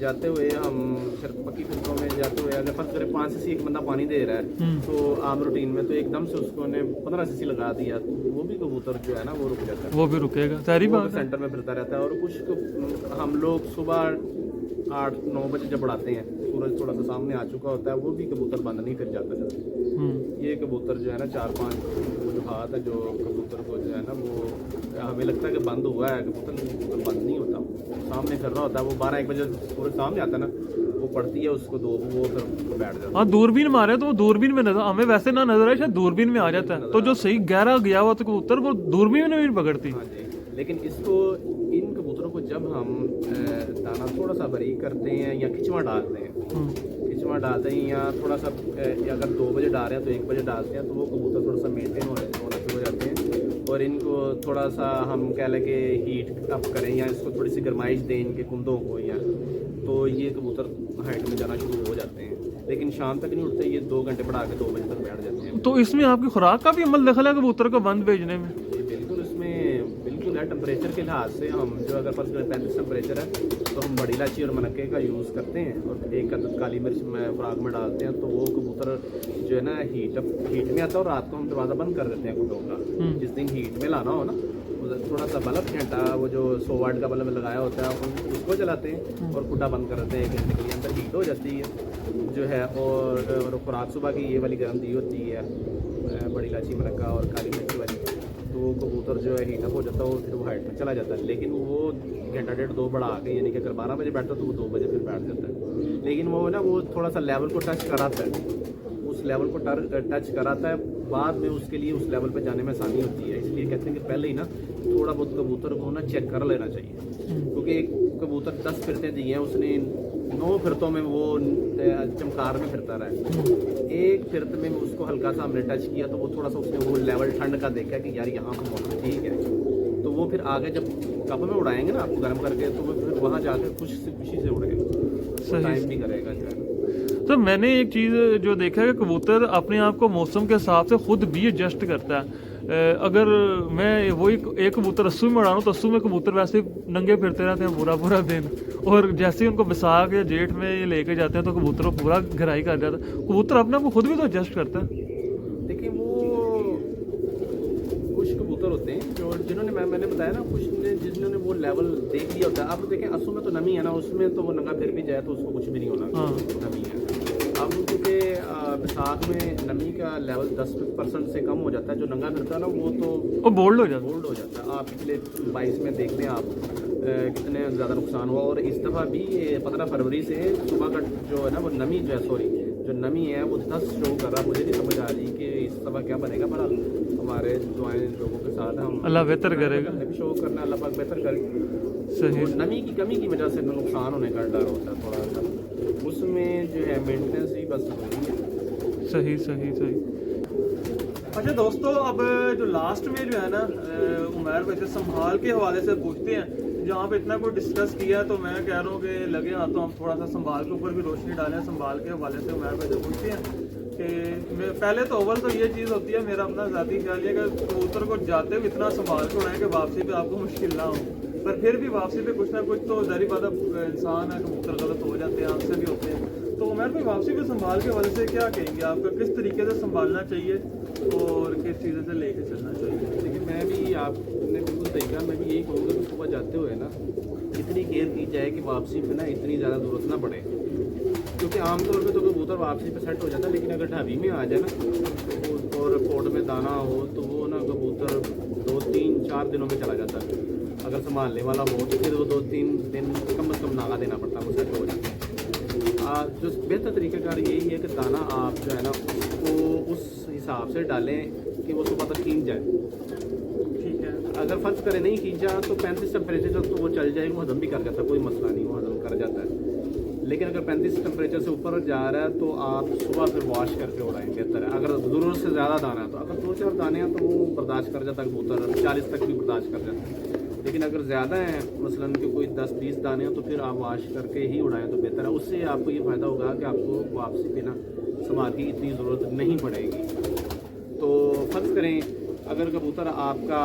जाते हुए हम फिर पक्की फिरकों में जाते हुए अगर फर्ज करें 5 सीसी एक बंदा पानी दे रहा है तो आम रूटीन में, तो एकदम से उसको ने 15 सीसी लगा दिया, तो वो भी कबूतर जो है ना वो रुक जाता है, वो भी रुकेगा, सारी वो बात है। सेंटर में फिरता रहता है। और कुछ हम लोग सुबह 8-9 बजे जब उड़ाते हैं, सूरज थोड़ा सा सामने आ चुका होता है, वो भी कबूतर बंद नहीं फिर जाता है। ये कबूतर जो है ना 4-5 जो हाथ है, जो कबूतर को जो है ना वो हमें लगता है कि बंद हुआ है, कबूतर बंद नहीं होता, सामने कर रहा होता है। वो 12-1 बजे सूरज सामने आता है ना, वो पड़ती है उसको, वो फिर बैठ जाता है। हाँ, दूरबीन मारे तो वो दूरबीन में नजर, हमें वैसे ना नजर आए, शायद दूरबीन में आ जाता है। तो जो सही गहरा गया हुआ तो कबूतर वो दूरबीन में भी पकड़ती। हाँ जी, लेकिन इन कबूतरों को जब हम दाना थोड़ा सा बारीक करते हैं या खिचवा डालते हैं, या थोड़ा सा अगर 2 बजे डाल रहे हैं तो 1 बजे डालते हैं, तो वो कबूतर थोड़ा सा मेंटेन होना शुरू हो जाते हैं। और इनको थोड़ा सा हम कह लें कि हीट अप करें या इसको थोड़ी सी गर्माइश दें इनके कुंदों को, या तो ये कबूतर हाइट में जाना शुरू हो जाते हैं। लेकिन शाम तक नहीं उठते, ये 2 घंटे बढ़ा के 2 बजे तक बैठ जाते हैं। तो इसमें आपकी खुराक का भी अमल दखल है कबूतर को बंद भेजने में? बिल्कुल, इसमें बिल्कुल है, टेम्परेचर के लिहाज से हम जो अगर फर्स्ट 35 टेम्परेचर है तो हम बड़ी इलायची और मनक्के का यूज़ करते हैं और एक अदद काली मिर्च में खुराक में डालते हैं, तो वो कबूतर जो है ना हीट में आता है और रात को हम दरवाज़ा बंद कर देते हैं कुटों का। जिस दिन हीट में लाना हो ना, थोड़ा सा बल्ब घंटा वो जो 100 वाट का बल्ब लगाया होता है उसको जलाते हैं और कुटा बंद कर देते हैं, 1 घंटे के लिए अंदर हीट हो जाती है जो है। और खुराक सुबह की ये वाली गर्म दी होती है बड़ी इलायची मनक्का और काली मिर्च वाली, तो वो कबूतर जो है हीटअप हो जाता है और फिर वो हाइट में चला जाता है। लेकिन वो घंटा 1.5-2 बढ़ा के, यानी कि अगर 12 बजे बैठता तो वो 2 बजे फिर बैठ जाता है। लेकिन वो ना वो थोड़ा सा लेवल को टच कराता है, उस लेवल को टच कराता है, बाद में उसके लिए उस लेवल पे जाने में आसानी होती है। इसलिए कहते हैं कि पहले ही ना थोड़ा बहुत कबूतर को ना चेक कर लेना चाहिए, क्योंकि एक कबूतर 10 फिरते दी हैं उसने, 9 फिरतों में वो चमकार में फिरता रहा है, एक फिरत में उसको हल्का सा हमने टच किया तो वो थोड़ा सा उसने वो लेवल ठंड का देखा कि यार यहाँ पर मौसम ठीक है, तो वो फिर आगे जब कप में उड़ाएंगे ना आपको गर्म करके, तो वो फिर वहाँ जाकर खुशी से उड़ेगा, टाइम भी करेगा जो है। तो मैंने एक चीज़ जो देखा है कि कबूतर अपने आप को मौसम के हिसाब से खुद भी एडजस्ट करता है। अगर मैं वही एक कबूतर अस्सू में उड़ाऊँ तो अस्सू में कबूतर वैसे नंगे फिरते रहते हैं पूरा दिन, और जैसे ही उनको बैसाख या जेठ में ये लेके जाते हैं तो कबूतर पूरा घराई कर जाता है। कबूतर अपने आप को खुद भी तो एडजस्ट करता है। देखिए वो कुछ कबूतर होते हैं जो जिन्होंने मैंने बताया ना, कुछ ने जिन्होंने वो लेवल देख लिया होता है। आप देखें अस्सू में तो नमी है ना, उसमें तो वो नंगा फिर भी जाए तो उसको कुछ भी नहीं होना, नमी है। अब क्योंकि बैसाख में नमी का लेवल 10% से कम हो जाता है, जो नंगा फिरता है ना वो बोल्ड हो जाता है। आप पिछले 22 में देख लें आप कितने ज़्यादा नुकसान हुआ। और इस दफ़ा भी 15 फरवरी से सुबह का जो है ना वो नमी जो नमी है वो 10 शो कर रहा। मुझे नहीं समझ आ रही कि इस दफ़ा क्या बनेगा, पर हमारे दुआएं लोगों के साथ हम अल्लाह बेहतर करेगा, नमी शो करना अल्लाह पाक बेहतर करेगा। सही। तो नमी की कमी की वजह से नुकसान होने का डर होता है थोड़ा सा, उसमें जो है मेंटेनेंस ही बस जरूरी है। सही। अच्छा दोस्तों, अब जो लास्ट में जो है ना उमैर भाई से संभाल के हवाले से पूछते हैं। जहाँ पे इतना कुछ डिस्कस किया तो मैं कह रहा हूँ कि लगे हाथों हम थोड़ा सा संभाल के ऊपर भी रोशनी डालें। संभाल के हवाले से उमैर भाई से पूछते हैं कि पहले तो अव्वल तो ये चीज़ होती है, मेरा अपना ज़ाती ख्याल है कि कबूतर को जाते हुए इतना संभाल के उड़ाएं कि वापसी पे आपको मुश्किल ना हो, पर फिर भी वापसी पे कुछ ना कुछ तो जारी बात इंसान है, कबूतर गलत हो जाते हैं, आपसे भी होते हैं। तो उमैर भाई वापसी पे संभाल के वजह से क्या कहेंगे, आपका किस तरीके से संभालना चाहिए और किस चीज़ों से लेके चलना चाहिए? देखिए मैं भी आपने बिल्कुल सही कहा, मैं भी यही कहूँगा कि सुबह जाते हुए ना इतनी केयर की जाए कि वापसी पे ना इतनी ज़्यादा ज़रूरत ना पड़े, क्योंकि आमतौर पे तो कबूतर वापसी पे सेट हो जाता है। लेकिन अगर ढाबी में आ जाए ना तो और पोर्ट में दाना हो तो वो ना कबूतर 2-3-4 दिनों में चला जाता है। अगर संभालने वाला हो तो फिर वो 2-3 दिन कम से कम नागा देना पड़ता है, वो सेट हो जाता है। जो बेहतर तरीक़ाकार यही है कि दाना आप जो है ना उसको उस हिसाब से डालें कि वो सुबह तक खींच जाए। ठीक है, अगर फर्ज करें नहीं खींचा तो 35 टेम्परेचर तक तो वो चल जाएगा, वो हजम भी कर जाता है, कोई मसला नहीं, वो हजम कर जाता है। लेकिन अगर 35 टेम्परेचर से ऊपर जा रहा है तो आप सुबह फिर वॉश करके उड़ाएं, बेहतर है। अगर ज़रूरत से ज़्यादा दाना है तो अगर 2-4 दाने हैं तो वो बर्दाश्त कर जाता है कबूतर, 40 तक भी बर्दाश्त कर जाता है। लेकिन अगर ज़्यादा है मसलन कि कोई 10-20 दाने हैं तो फिर आप वॉश करके ही उड़ाएं तो बेहतर है। उससे आपको ये फ़ायदा होगा कि आपको वापसी पे ना संभाल की इतनी ज़रूरत नहीं पड़ेगी। तो फ़र्ज़ करें अगर कबूतर आपका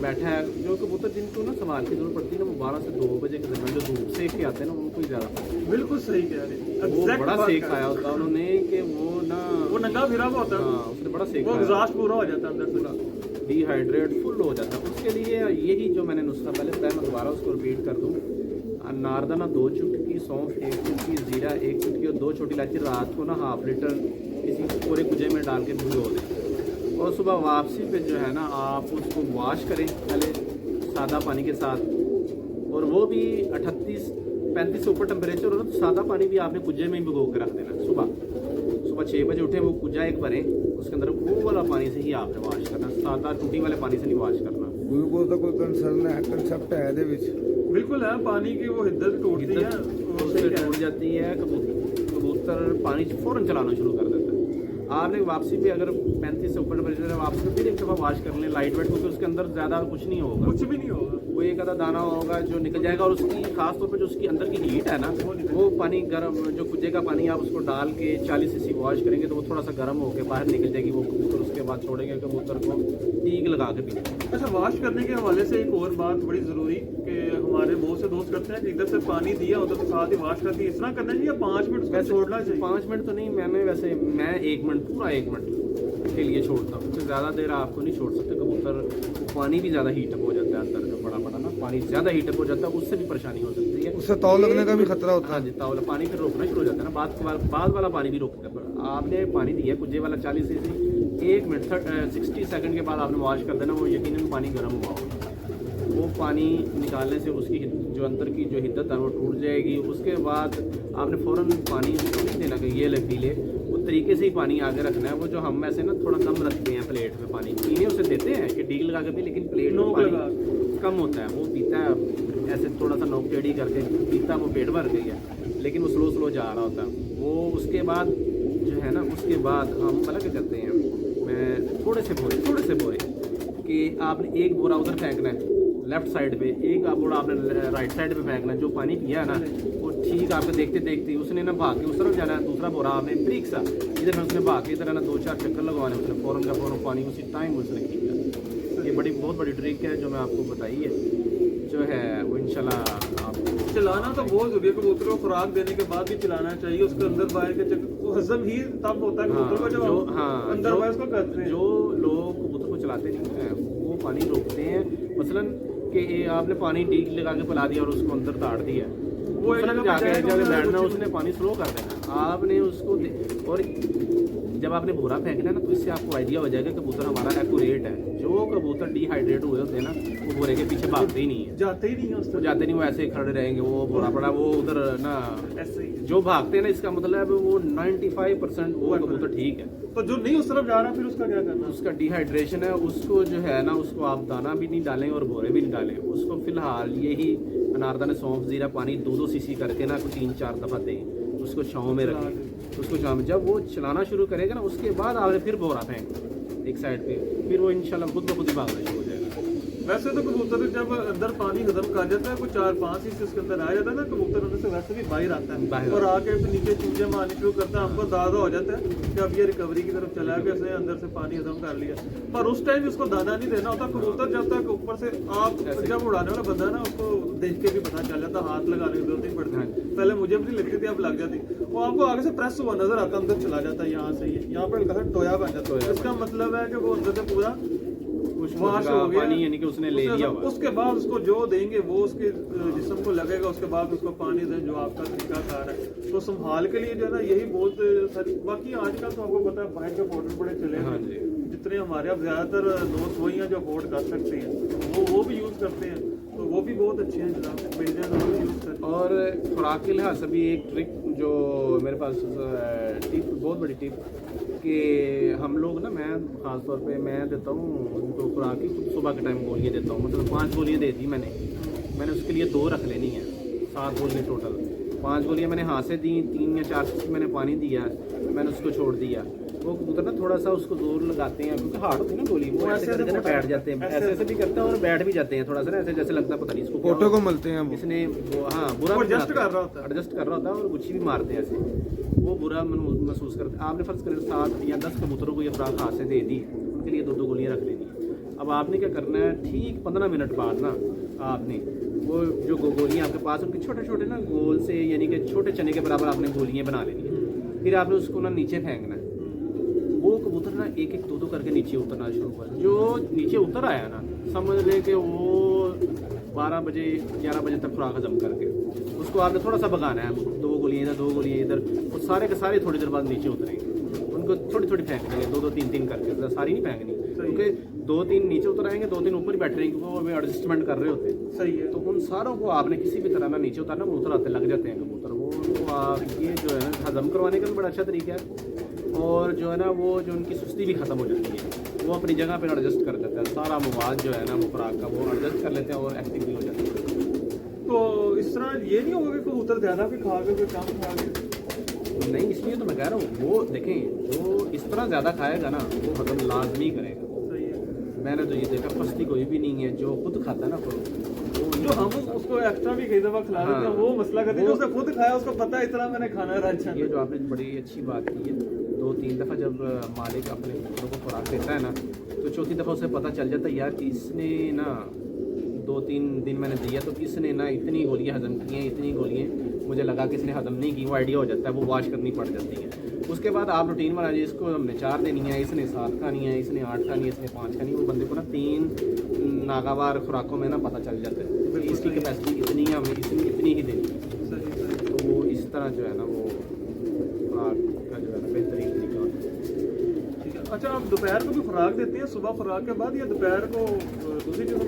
बैठा है, जो कबूतर जिनको ना संभाल की जरूरत पड़ती है ना वो 12 से 2 बजे के दरमियान जो धूप सेक के आते हैं ना उनको ही ज़्यादा। बिल्कुल सही कह रहे हैं, वो बड़ा सेक खाया होता है उन्होंने कि वो नंगा फिरा हुआ होता है। हाँ, उसने बड़ा सेक वो खाया, एग्जॉस्ट पूरा हो जाता है अंदर से, डिहाइड्रेट फुल हो जाता है। उसके लिए यही जो मैंने नुस्खा पहले बताया मैं दोबारा उसको रिपीट कर दूँ। अनारदाना 2 चुटकी, सौंफ 1 चुटकी, जीरा 1 चुटकी और 2 छोटी इलायची रात को ना ½ लीटर किसी पूरे कुजे में डाल के भिगो दें और सुबह वापसी पे जो है ना आप उसको वॉश करें पहले सादा पानी के साथ, और वो भी 38-35 से ऊपर टेम्परेचर हो तो सादा पानी भी आपने कुजे में ही भिगो के रख देना। सुबह 6 बजे उठे, वो कुजा एक भरें, उसके अंदर वो वाला पानी से ही आपने वॉश करना, सादा टूटी वाले पानी से नहीं वॉश करना। ग्लूकोज का कोई कंसर्न है, कंसेप्ट है ਇਹਦੇ ਵਿੱਚ बिल्कुल है, पानी की वो हिद्दत टूटती है, उससे टूट जाती है, कबूतर पानी फ़ौरन चलाना शुरू कर देता है। आपने वापसी पे अगर 35 से ऊपर टेम्परेचर वापसी पे फिर एक दफ़ा वॉश कर लें लाइट वेट, क्योंकि उसके अंदर ज़्यादा कुछ नहीं होगा, कुछ भी नहीं होगा। वो एक आधा दाना होगा जो निकल जाएगा, और उसकी खास तौर पे जो उसकी अंदर की हीट है ना, वो पानी गर्म, जो कुजे का पानी आप उसको डाल के 40 cc वॉश करेंगे तो वो थोड़ा सा गर्म होकर बाहर निकल जाएगी वो कबूतर। उसके बाद छोड़ेंगे कबूतर को टीक लगा के पीछे। अच्छा, वॉश करने के हवाले से एक और बात बड़ी ज़रूरी कि हमारे बहुत से दोस्त करते हैं कि इधर से पानी दिया उधर से साथ ही वॉश कर दिया, इस तरह करना चाहिए या 5 मिनट उसको छोड़ना चाहिए? 5 मिनट तो नहीं, मैं 1 मिनट, पूरा 1 मिनट के लिए छोड़ता हूँ। उससे ज़्यादा देर आपको नहीं छोड़ सकते, कबूतर पानी भी ज़्यादा हीटअप हो जाता है, अंदर जो बड़ा ना पानी ज़्यादा हीटअप हो जाता है, उससे भी परेशानी हो सकती है, उससे ताव लगने का भी खतरा होता है। हाँ जी, ताव पानी फिर रोकना शुरू हो जाता है ना, बाद वाला पानी भी रोकता है। पर आपने पानी दिया कुजे वाला 40 cc, 1 मिनट 60 सेकंड के बाद आपने वॉश कर देना, वो यकीनन पानी गर्म हुआ होगा। वो पानी निकालने से उसकी जो अंदर की जो हिद्दत है वो टूट जाएगी। उसके बाद आपने फ़ौरन पानी उसको नहीं देना कि ये ले पी ले, वो तरीके से ही पानी आगे रखना है। वो जो हम ऐसे ना थोड़ा कम रखते हैं प्लेट में पानी, पीने उसे देते हैं कि डील लगा के पी, लेकिन प्लेट में पानी कम होता है, वो पीता है ऐसे थोड़ा सा नोक टेढ़ी करके पीता, वो पेट भर गई है, लेकिन वो स्लो जा रहा होता है वो। उसके बाद जो है ना, उसके बाद हम पता क्या करते हैं, मैं थोड़े से बोरे कि आपने एक बोरा उधर फेंकना है लेफ्ट साइड पे, एक बोरा आपने राइट साइड पे फेंकना है। जो पानी पिया है ना, वो ठीक आपको देखते देखते उसने ना भाग के उस तरफ जाना है, दूसरा बोरा आपने ब्रिक सा इधर में उसने भाग के इधर ना 2-4 चक्कर लगवाने, उसने फ़ौरन का फ़ौरन पानी उसी टाइम उसने किया। ये बहुत बड़ी ट्रिक है जो मैं आपको बताई है, जो है वो इंशाल्लाह आप चलाना तो बहुत जरूरी है। कबूतर को खुराक देने के बाद भी चलाना चाहिए, उसके अंदर बाहर के चक्कर तो हजम ही तब होता है कबूतर को जब अंदर बाहर उसको करते हैं। जो लोग कबूतर को चलाते नहीं हैं वो पानी रोकते हैं, मसलन कि आपने पानी डीक लगा के पिला दिया और उसको अंदर ताड़ दिया, वो जाके बैठना, उसने पानी स्लो कर देना आपने उसको और जब आपने बोरा फेंकना है ना, तो इससे आपको आइडिया हो जाएगा कबूतर हमारा एक्यूरेट है। जो कबूतर डिहाइड्रेट हुए होते हैं ना, वो बोरे के पीछे भागते ही नहीं है, जाते ही नहीं है, वो जाते नहीं, वो ऐसे ही खड़े रहेंगे, वो बोरा पड़ा वो उधर ना ऐसे ही। जो भागते हैं ना, इसका मतलब वो 95% वो कबूतर ठीक है। तो जो नहीं उस तरफ जा रहा फिर उसका क्या करना? उसका डिहाइड्रेशन है, उसको जो है ना, उसको आप दाना भी नहीं डालें और बोरे भी नहीं डालें, उसको फिलहाल यही अनारदाने सौंफ जीरा पानी 2-2 cc करके ना 3-4 दफ़ा दें, उसको छाँव में रखें, उसको छाँव में। जब वो चलाना शुरू करेगा ना, उसके बाद आपने फिर बोरा फेंक एक साइड पे, फिर वो इंशाल्लाह खुद ब खुद ही भागना शुरू हो जाएगा। वैसे तो कबूतर जब अंदर पानी खत्म कर जाता है, कुछ 4-5 cc उसके अंदर आ जाता है ना, कबूतर अंदर से वैसे भी बाहर आता है और आके फिर नीचे चूजे मारने शुरू करता है। हमको दादा हो जाता है कि अब ये रिकवरी की तरफ चला गया, इसने अंदर से पानी खत्म कर लिया, पर उस टाइम उसको दाना नहीं देना होता। कबूतर जब तक ऊपर से आप जब उड़ाने वाला बंदा ना, उसको देख के भी पता चल जाता, हाथ लगाने की जरूरत नहीं पड़ती। पहले मुझे भी नहीं लगती थी, अब लग जाती। वो आपको आगे से प्रेस हुआ नजर आता, अंदर चला जाता है, यहाँ से यहाँ पर हल्का सा टोया बन जाता है। इसका मतलब है कि वो अंदर से पूरा वाश हो गया, पानी यानी कि उसने ले लिया हुआ। उसके बाद उसको जो देंगे वो उसके जिस्म को लगेगा, उसके बाद उसको पानी दें, जो आपका तरीकाकार है। तो संभाल के लिए जो है ना, यही बहुत सारी। बाकी आजकल तो आपको पता है बाहर के पाउडर बड़े चले हैं, जितने हमारे अब ज्यादातर दोस्त वही हैं जो अफोर्ड कर सकते हैं, वो भी यूज करते हैं, तो वो भी बहुत अच्छे हैं जनाब, मिल जाए तो यूज करते हैं। और खुराक के लिहाज से भी एक ट्रिक जो मेरे पास टिप, बहुत बड़ी टिप कि हम लोग ना, मैं ख़ास तौर पे मैं देता हूँ उनको खुराक की, सुबह के टाइम गोलियाँ देता हूँ, मतलब 5 गोलियाँ दे दी मैंने उसके लिए 2 रख लेनी है, 7 गोलियाँ टोटल। 5 गोलियाँ मैंने हाथ से दी, 3 या 4 cc मैंने पानी दिया, मैंने उसको छोड़ दिया। वो कबूतर ना थोड़ा सा उसको जोर लगाते हैं, क्योंकि हार्ड होती है ना गोली, वो ऐसे करके ना बैठ जाते हैं, ऐसे भी करते हैं और बैठ भी जाते हैं थोड़ा सा ना, ऐसे जैसे लगता है पता नहीं इसको फोटो को मिलते हैं वो। इसने वो हाँ बुरा एडजस्ट कर रहा होता है और गुच्छी भी मारते हैं ऐसे, वो बुरा महसूस करते हैं। आपने फर्ज करें 7 या 10 कबूतरों को ये खुराक हाथ से दे दी, उनके लिए 2-2 गोलियाँ रख लेनी। अब आपने क्या करना है, ठीक 15 मिनट बाद ना आपने वो जो गोलियाँ आपके पास, उनके छोटे छोटे ना गोल से, यानी कि छोटे चने के बराबर आपने गोलियाँ बना लेनी है। फिर आपने उसको ना नीचे फेंकना है, वो कबूतर ना 1-1, 2-2 करके नीचे उतरना शुरू कर। जो नीचे उतर आया ना, समझ ले कि वो 12 बजे 11 बजे तक खुराक हजम करके उसको आपने थोड़ा सा भगाना है, 2 गोलियाँ इधर 2 गोलियाँ इधर, वो सारे के सारे थोड़ी देर बाद नीचे उतरेंगे। उनको थोड़ी थोड़ी फेंकनी है, 2-2, 3-3 करके, सारी नहीं फेंकनी, क्योंकि 2-3 नीचे उतर आएंगे, 2-3 ऊपर ही बैठ रहेंगे, क्योंकि वो हमें एडजस्टमेंट कर रहे होते हैं। सही है। तो उन सारों को आपने किसी भी तरह ना नीचे उतारना, वो उतर आते लग जाते हैं कबूतर, वो आप ये जो है ना हजम करवाने का भी बड़ा अच्छा तरीका है। और जो है ना, वो जो उनकी सुस्ती भी ख़त्म हो जाती है, वो अपनी जगह पर एडजस्ट कर देता है, सारा मवाद जो है ना वो खुराक का वो एडजस्ट कर लेते हैं और एक्टिव भी हो जाते हैं। तो इस तरह ये नहीं होगा कि कबूतर ज़्यादा भी खा गए, कम खा गए? नहीं, इसलिए तो मैं कह रहा हूँ, वो देखें जो इस तरह ज़्यादा खाएगा ना, वो हजम लाजमी करेगा। सही है। मैंने तो ये देखा फंसती कोई भी नहीं है, जो खुद खाता है ना, जो हम उसको एक्स्ट्रा भी कई दफा खिला देते हैं वो मसला करते हैं, जो उसने खुद खाया उसको पता है इतना मैंने खाना है राजन। ये जो आपने बड़ी अच्छी बात की है, 2-3 दफ़ा जब मालिक अपने कुत्तों को खुराक देता है ना, तो चौथी दफ़ा उसे पता चल जाता है यार कि इसने ना 2-3 दिन मैंने दिया तो इसने ना इतनी गोलियाँ हजम की हैं, इतनी गोलियाँ मुझे लगा कि इसने हजम नहीं की, वो आइडिया हो जाता है, वो वॉश करनी पड़ जाती है। उसके बाद आप रूटीन बना लीजिए, इसको हमने 4 देनी है, इसने 7 खानी है, इसने 8 खानी है, इसने 5 खानी है। वो बंदे को ना 3 नागावार खुराकों में ना पता चल जाता है कि इसकी कैपेसिटी इतनी है, हमें इतनी ही देनी है। तो वो इस तरह जो है ना वो खुराक का जो है ना बेहतरीन तरीका होता है। अच्छा, आप दोपहर को भी खुराक देते हैं, सुबह खुराक के बाद या दोपहर को दूसरी चीज़ों?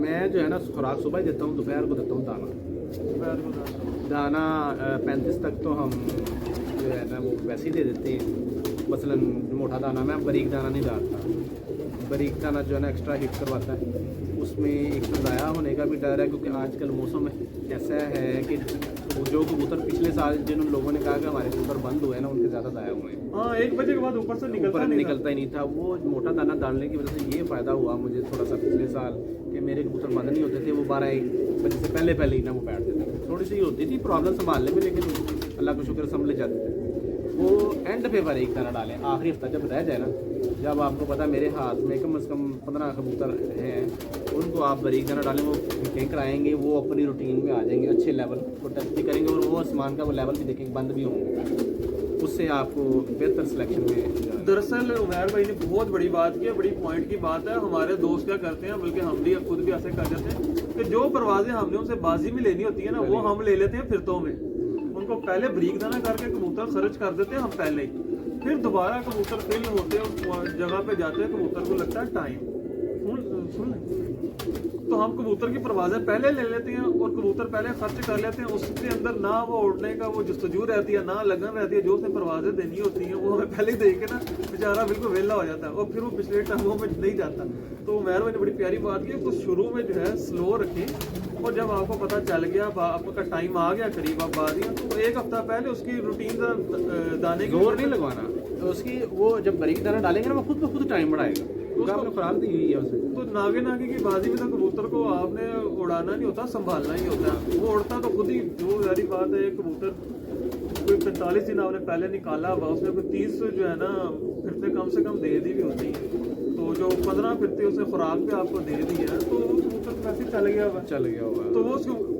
मैं जो है ना खुराक सुबह देता हूँ, दोपहर को देता हूँ दाना। दोपहर को दाना 35 तक तो हम जो है ना वो वैसे ही दे देते हैं। मसलन मोटा दाना, मैं बारीक दाना नहीं डालता। बारीक दाना जो है ना एक्स्ट्रा हिट करवाता है, उसमें एक तो ज़ाया होने का भी डर है, क्योंकि आजकल मौसम ऐसा है कि जो कबूतर पिछले साल जिन लोगों ने कहा कि हमारे कबूतर बंद हुए ना, उनके ज़्यादा ज़ाया हुए हैं। हाँ, 1 बजे के बाद ऊपर से निकलता ही नहीं था। वो मोटा दाना डालने की वजह से ये फ़ायदा हुआ मुझे थोड़ा सा पिछले साल कि मेरे कबूतर बंद नहीं होते थे, वो 12-1 बजे से पहले ही ना वो बैठ देते थे। थोड़ी सी होती थी प्रॉब्लम संभालने में, लेकिन अल्लाह का शुक्र संभले जाते थे। वो एंड पे पर एक दाना डालें, आखिरी हफ्ता जब रह जाए ना, जब आपको पता मेरे हाथ में कम से कम 15 कबूतर हैं, उनको आप बारीक दाना डालें, वो टेक कराएंगे, वो अपनी रूटीन में आ जाएंगे, अच्छे लेवल को टेस्ट भी करेंगे और वो आसमान का वो लेवल भी देखेंगे, बंद भी होंगे। उससे आपको बेहतर सिलेक्शन में। दरअसल उमैर भाई ने बहुत बड़ी बात की है, बड़ी पॉइंट की बात है। हमारे दोस्त क्या करते हैं, बल्कि हम भी खुद भी ऐसे कर जाते हैं कि जो परवाजें हमने उनसे बाजी में लेनी होती है ना, वो हम ले लेते हैं फिरतों में। उनको पहले बरीक दाना करके कबूतर खर्च कर देते हैं हम पहले ही, फिर दोबारा कबूतर फिल होते हैं उस जगह पे जाते हैं, कबूतर को लगता है टाइम। सुन तो हम कबूतर की परवाजें पहले ले लेते हैं और कबूतर पहले खर्च कर लेते हैं। उसके अंदर ना वो उड़ने का वो जस्तजू रहती है, ना लगन रहती है। जो उसने परवाजें देनी होती हैं वो हमें पहले ही दे के ना बेचारा बिल्कुल वेला हो जाता है और फिर वो पिछले टाइमों में नहीं जाता। तो मेहर भाई ने बड़ी प्यारी बात की, कुछ शुरू में जो है स्लो रखें और जब आपको पता चल गया, आपका टाइम आ गया करीब आप बादियाँ, तो 1 हफ्ता पहले उसकी रूटीन दाने की जोर नहीं लगवाना। तो उसकी वो जब बारीक दाना डालेंगे ना, वो खुद ब खुद टाइम बढ़ाएगा, क्योंकि आपने खुराक दी हुई है उसे। तो नागे की बाजी में तो कबूतर को आपने उड़ाना नहीं होता, संभालना ही होता है। वो उड़ता तो खुद ही, जो सारी बात है, कबूतर कोई 45 दिन आपने पहले निकाला हुआ, उसमें कोई 30 जो है ना फिरते कम से कम दे दी भी होती है। तो जो 15 फिरते उसने खुराक पे आपको दे दी है, तो वो कबूतर कैसे चल गया हुआ। तो वो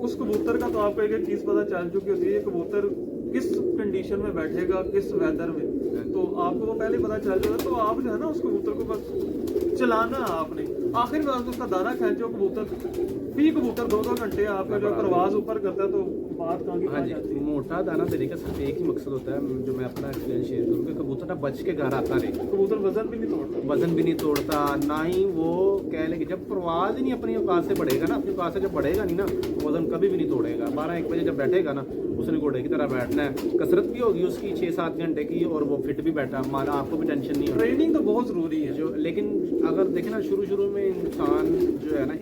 उस कबूतर का तो आपको एक चीज़ पता चल चुकी होती है, कबूतर किस कंडीशन में बैठेगा, किस वेदर में, तो आपको वो पहले पता चल जाएगा। तो आप जो है ना उस कबूतर को बस चलाना आपने, आखिर में उसका दाना खींचो, कबूतर 2-2 घंटे आपका जो प्रवास ऊपर करता है, तो बात कहाँ की हाँ जी। मोटा दाना देने का सिर्फ एक ही मकसद होता है, जो मैं अपना एक्सपीरियंस शेयर करूँ, कि कबूतर ना बच के घर आता रहे। कबूतर वजन भी नहीं तोड़ता, ना ही वो कह ले कि जब प्रवास ही नहीं अपनी औकात से बढ़ेगा ना, अपनी औकात से जब बढ़ेगा नहीं ना, वजन कभी भी नहीं तोड़ेगा। 12-1 बजे जब बैठेगा ना, उसने घोड़े की तरह बैठना है, कसरत भी होगी उसकी 6-7 घंटे की, और वो फिट भी बैठा, माना आपको भी टेंशन नहीं होगी। ट्रेनिंग तो बहुत ज़रूरी है जो, लेकिन अगर देखें ना, शुरू में इंसान जो है ना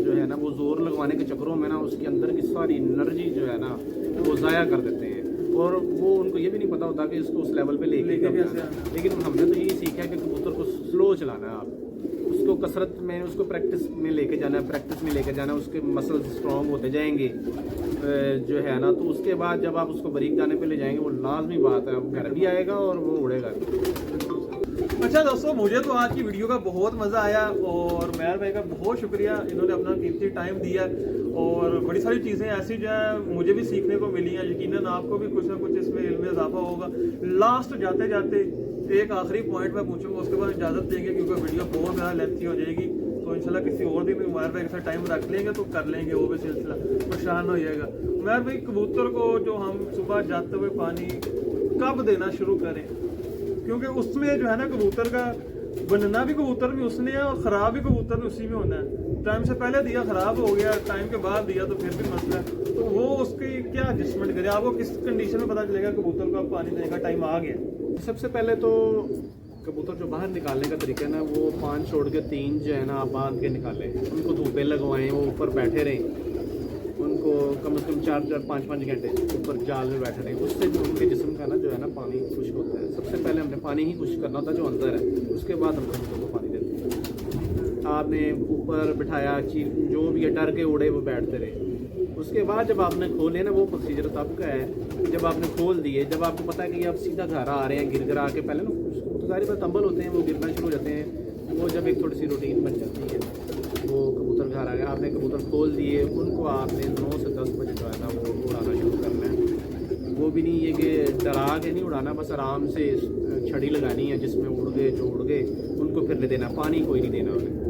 जो है ना वो जोर लगवाने के चक्करों में ना उसके अंदर की सारी एनर्जी जो है ना वो ज़ाया कर देते हैं, और वो उनको ये भी नहीं पता होता कि इसको उस लेवल पे लेके जाना। लेकिन हमने तो यही सीखा है कि कबूतर को स्लो चलाना है, आप उसको कसरत में, उसको प्रैक्टिस में लेके जाना है, उसके मसल्स स्ट्रॉन्ग होते जाएंगे जो है ना। तो उसके बाद जब आप उसको बारीक दाने पे ले जाएंगे, वो लाजमी बात है, घर भी आएगा और वो उड़ेगा। अच्छा दोस्तों, मुझे तो आज की वीडियो का बहुत मज़ा आया और मेहर भाई का बहुत शुक्रिया, इन्होंने अपना कीमती टाइम दिया और बड़ी सारी चीज़ें ऐसी जो है मुझे भी सीखने को मिली हैं। यकीनन आपको भी कुछ ना कुछ इसमें इल्म में इजाफा होगा। लास्ट जाते जाते एक आखिरी पॉइंट मैं पूछूंगा, उसके बाद इजाज़त देंगे क्योंकि वीडियो बहुत ज़्यादा लेंथी हो जाएगी। तो इंशाल्लाह किसी और दिन मेहर भाई के साथ टाइम रख लेंगे तो कर लेंगे वो भी सिलसिला, परेशान हो जाएगा। मेहर भाई, कबूतर को जो हम सुबह जाते हुए पानी कब देना शुरू करें, क्योंकि उसमें जो है ना कबूतर का बनना भी कबूतर में उसने है और ख़राब भी कबूतर में उसी में होना है। टाइम से पहले दिया ख़राब हो गया, टाइम के बाद दिया तो फिर भी मसला है। तो वो उसकी क्या एडजस्टमेंट करें, आपको किस कंडीशन में पता चलेगा कबूतर को आप पानी देने का टाइम आ गया? सबसे पहले तो कबूतर जो बाहर निकालने का तरीका है ना, वो 5 छोड़ के 3 जो है ना आप बांध के निकालें, उनको धूपे लगवाएं, वो ऊपर बैठे रहें, उनको कम से कम 4-5 घंटे ऊपर जाल में बैठे रहें। उससे जो उनके जिस्म का ना जो है ना पानी खुश्क होता है। सबसे पहले हमने पानी ही खुश्क करना होता है जो अंदर है, उसके बाद हम कबूतर को पानी देते हैं। आपने ऊपर बिठाया, जो भी है डर के उड़े वो बैठते रहे। उसके बाद जब आपने खोले ना, वो प्रोसीजर तब का है जब आपने खोल दिए, जब आपको पता है कि आप सीधा घर आ रहे हैं, गिर गिरा के पहले ना तो सारी बात तंबल होते हैं, वो गिरना शुरू हो जाते हैं। वो जब एक थोड़ी सी रूटीन बन जाती है, वो कबूतर घर आ गए, आपने कबूतर खोल दिए, उनको आपने 9 से 10 बजे जो है ना वो उड़ाना शुरू करना है। वो भी नहीं है कि डरा के नहीं उड़ाना, बस आराम से छड़ी लगानी है, जिसमें उड़ गए जो उड़ गए उनको फिरने देना, पानी कोई नहीं देना उन्हें।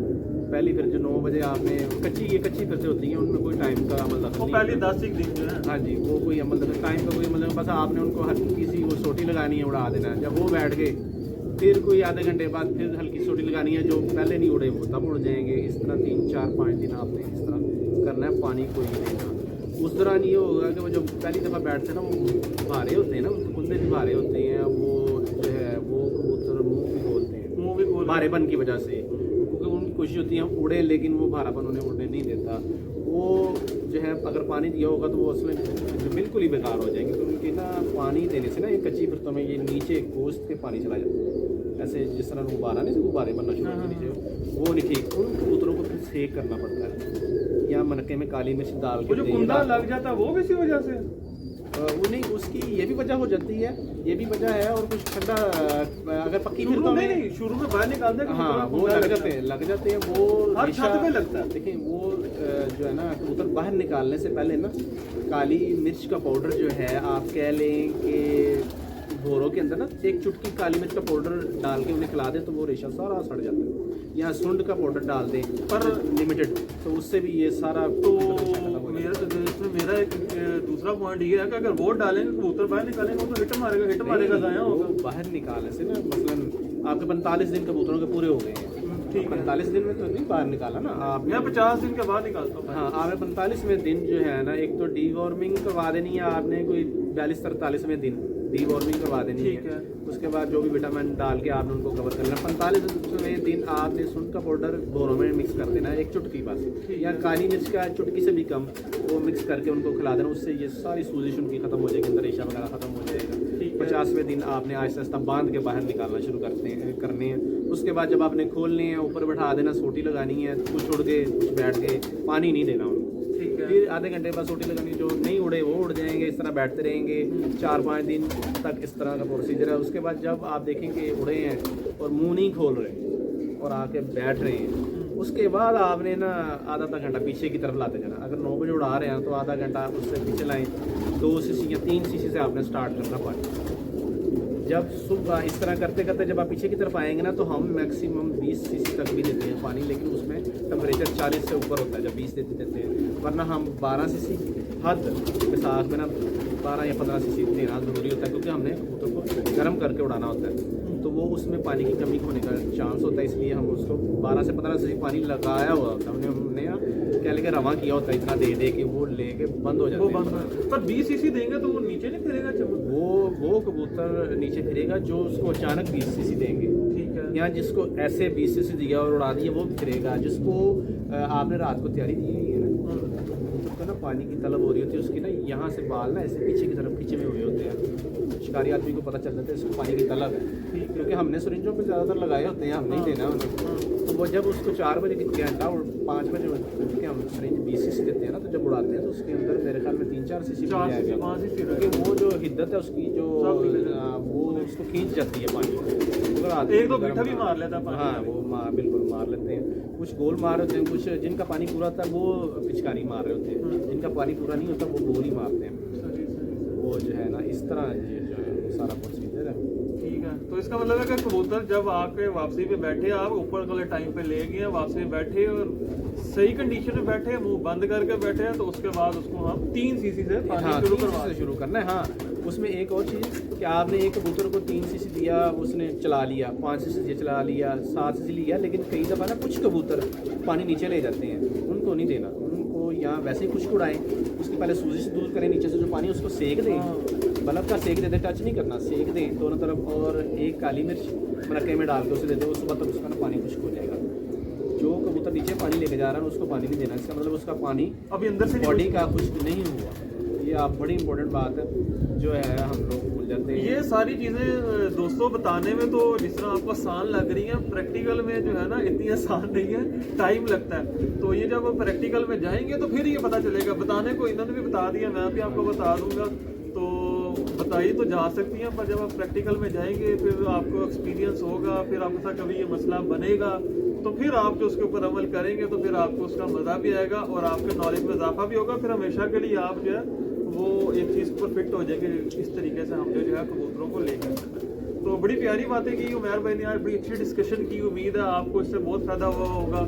पहली फिर जो 9 बजे आपने कच्ची फिर से होती हैं, उनमें कोई टाइम का अमल दखल नहीं, पहले 10 दिन जो है। हाँ जी, वो कोई अमल दखल टाइम का कोई अमल नहीं, बस आपने उनको हल्की सी वो सोटी लगानी है, उड़ा देना है। जब वो बैठ गए फिर कोई आधे घंटे बाद फिर हल्की सोटी लगानी है, जो पहले नहीं उड़े वो तब उड़ जाएंगे। इस तरह 3, 4, 5 दिन आपने इस तरह करना है, पानी कोई नहीं देना। उस दौरान ये होगा कि वो जो पहली दफ़ा बैठते हैं ना, वो भारे होते हैं ना, उनके कुंदे भी भारे होते हैं, वो जो है वो कबूतर मुँह भी खोलते हैं, मुंह भी खोल भारेपन की वजह से, क्योंकि उनकी कोशिश होती है उड़े, लेकिन वो भारापन उन्हें उड़ने नहीं देता। वो जो है अगर पानी दिया होगा तो वो असलें बिल्कुल ही बेकार हो जाएंगे। तो उनके ना पानी देने से ना ये कच्ची फिरतों में ये नीचे गोश्त के पानी चला जाता है, ऐसे जिस तरह गुब्बारा नहीं, गुब्बारे बनना शुरू होते नीचे, वो नहीं ठीक। उन कबूतरों को फिर सेक करना पड़ता है, या मनके में काली मिर्च डाल वो जो के कुंदा लग जाता है वो भी इसी वजह से। वो नहीं, उसकी ये भी वजह हो जाती है, ये भी वजह है, और कुछ ठंडा अगर पक्की शुरू फिरतों में में नहीं, शुरू में बाहर निकालते हैं, हाँ वो लग जाते हैं वो हर छत पे लगता है। देखिए वो जो है ना कबूतर बाहर निकालने से पहले ना काली मिर्च का पाउडर जो है, आप कह लें कि भोरों के अंदर ना 1 चुटकी काली मिर्च का पाउडर डाल के उन्हें खिला दें तो वो रेशा सारा सड़ जाता है। या सुंड का पाउडर डाल दें पर लिमिटेड, तो उससे भी ये सारा तो मेरा एक दूसरा पॉइंट ये है कि अगर वो डालेंगे कबूतर बाहर निकालेंगे वो तो हिट मारेगा जाया होगा। वो बाहर निकालने से ना, मसलन आपके 45 दिन कबूतरों के पूरे हो गए हैं, ठीक है, 45 दिन में तो नहीं बाहर निकाला ना आपने, मैं 50 दिन के बाद निकालता हूँ। हाँ आपने 45वें दिन जो है ना, एक तो डीवॉर्मिंग करवा देनी है आपने, कोई 42-43वें दिन डीवॉर्मिंग करवा देनी है। उसके बाद जो भी विटामिन डाल के आपने उनको कवर कर लेना। 45वें दिन आपने सुंड का पाउडर बोरों में मिक्स कर देना है, 1 चुटकी बस, या काली मिर्च का चुटकी से भी कम, वो मिक्स करके उनको खिला देना। उससे ये सारी सूजिश उनकी खत्म हो जाएगी, अंदर रेशा वगैरह खत्म हो जाएगा। 50वें दिन आपने आहिस्ता आहिस्ता बांध के बाहर निकालना शुरू करने हैं। उसके बाद जब आपने खोलने हैं, ऊपर बैठा देना, सोटी लगानी है, कुछ उड़ गए कुछ बैठ गए, पानी नहीं देना उनको। फिर आधे घंटे बाद सोटी लगानी, जो नहीं उड़े वो उड़ जाएंगे, इस तरह बैठते रहेंगे 4-5 दिन तक, इस तरह का प्रोसीजर है। उसके बाद जब आप देखेंगे उड़े हैं और मुंह नहीं खोल रहे और आके बैठ रहे हैं, उसके बाद आपने ना आधा घंटा पीछे की तरफ लाते जाना। अगर 9 बजे उड़ा रहे हैं तो आधा घंटा उससे पीछे लाएं, 2 सीसी या 3 सीसी से आपने स्टार्ट करना पानी। जब सुबह इस तरह करते करते जब आप पीछे की तरफ आएंगे ना, तो हम मैक्सिमम 20 सीसी तक भी देते हैं पानी, लेकिन उसमें टेम्परेचर 40 से ऊपर होता है जब 20 देते हैं। वरना हम 12 सीसी हद के साथ में ना 12 या 15 सीसी देना ज़रूरी होता है, क्योंकि हमने कबूतर को गर्म करके उड़ाना होता है, तो वो उसमें पानी की कमी होने का चांस होता है। इसलिए हम उसको 12 से 15 सीसी पानी लगाया हुआ होता है, हमने क्या लेके रवा किया होता है, इतना दे के वो लेके बंद हो जाते हैं। पर 20 सीसी देंगे तो वो नीचे नहीं फिरेगा चमक? वो कबूतर नीचे फिरेगा जो उसको अचानक 20 सीसी देंगे, ठीक है, या जिसको ऐसे 20 सीसी दिया और उड़ा दिया वो फिरेगा। जिसको आपने रात को तैयारी दी हुई है ना, तो ना पानी की तलब हो रही होती है, उसकी ना यहाँ से बाल ना ऐसे पीछे की तरफ खींचे में हुए होते हैं, शिकारी आदमी को पता चल जाता है इसको पानी की तलब है, क्योंकि हमने सिरिंजों पे ज़्यादातर लगाए होते हैं, हम नहीं देना उन्हें। तो वो जब उसको 4 बजे की घंटा और 5 बजे उठ के हम सिरिंज 20 सीसी देते हैं ना, तो जब उड़ाते हैं तो उसके अंदर मेरे ख्याल में 3-4 सीसी क्योंकि वो जो हिद्दत है उसकी जो वो उसको खींच जाती है पानी, 1-2 मीठा भी मार लेता पानी। हाँ वो बिल्कुल मार लेते हैं, कुछ गोल मार होते हैं, कुछ जिनका पानी पूरा था वो पिचकारी मार रहे होते हैं, जिनका पानी पूरा नहीं होता वो गोल ही मारते हैं। वो जो है ना इस तरह जो है सारा प्रोसीजर है। ठीक है, तो इसका मतलब है कि कबूतर जब आके वापसी पे बैठे, आप ऊपर वाले टाइम पे ले गए, वापसी बैठे और सही कंडीशन में बैठे, मुंह बंद करके बैठे हैं, तो उसके बाद उसको हम 3 सीसी से पानी शुरू करना है। हाँ उसमें एक और चीज़ कि आपने एक कबूतर को 3 सीसी दिया, उसने चला लिया, 5 सीसी चला लिया, 7 सीसी लिया, लेकिन कई दफ़ा ना कुछ कबूतर पानी नीचे ले जाते हैं, उनको नहीं देना, उनको यहाँ वैसे ही कुछ उड़ाएं, उसकी पहले सूजी से दूर करें, नीचे से जो पानी उसको सेक दें, बल्ब का सेक देते, टच नहीं करना, सेक दें दोनों तरफ, और एक काली मिर्च मरक्के में डाल के उसे दे दें, सुबह तक उसका ना पानी खुश्क हो जाएगा। जो कबूतर नीचे पानी लेके जा रहा है उसको पानी नहीं देना, इसका मतलब उसका पानी अभी अंदर से बॉडी का खुश्क नहीं हुआ। ये आप बड़ी इंपॉर्टेंट बात है जो है हम लोग भूल जाते हैं। ये सारी चीजें दोस्तों बताने में तो जिस तरह आपको आसान लग रही है, प्रैक्टिकल में जो है ना इतनी आसान नहीं है, टाइम लगता है। तो ये जब प्रैक्टिकल में जाएंगे तो फिर ये पता चलेगा। बताने को इन्होंने भी बता दिया, मैं भी आपको बता दूंगा, तो बताई तो जा सकती हैं, पर जब आप प्रैक्टिकल में जाएंगे फिर आपको एक्सपीरियंस होगा, फिर आपके साथ कभी ये मसला बनेगा तो फिर आप जो उसके ऊपर अमल करेंगे तो फिर आपको उसका मज़ा भी आएगा और आपके नॉलेज में इजाफा भी होगा। फिर हमेशा के लिए आप जो है वो एक चीज़ पर फिट हो जाएंगे, इस तरीके से हम जो है कबूतरों को लेकर। तो बड़ी प्यारी बातें की उमैर भाई ने, आज बड़ी अच्छी डिस्कशन की। उम्मीद है आपको इससे बहुत फ़ायदा हुआ होगा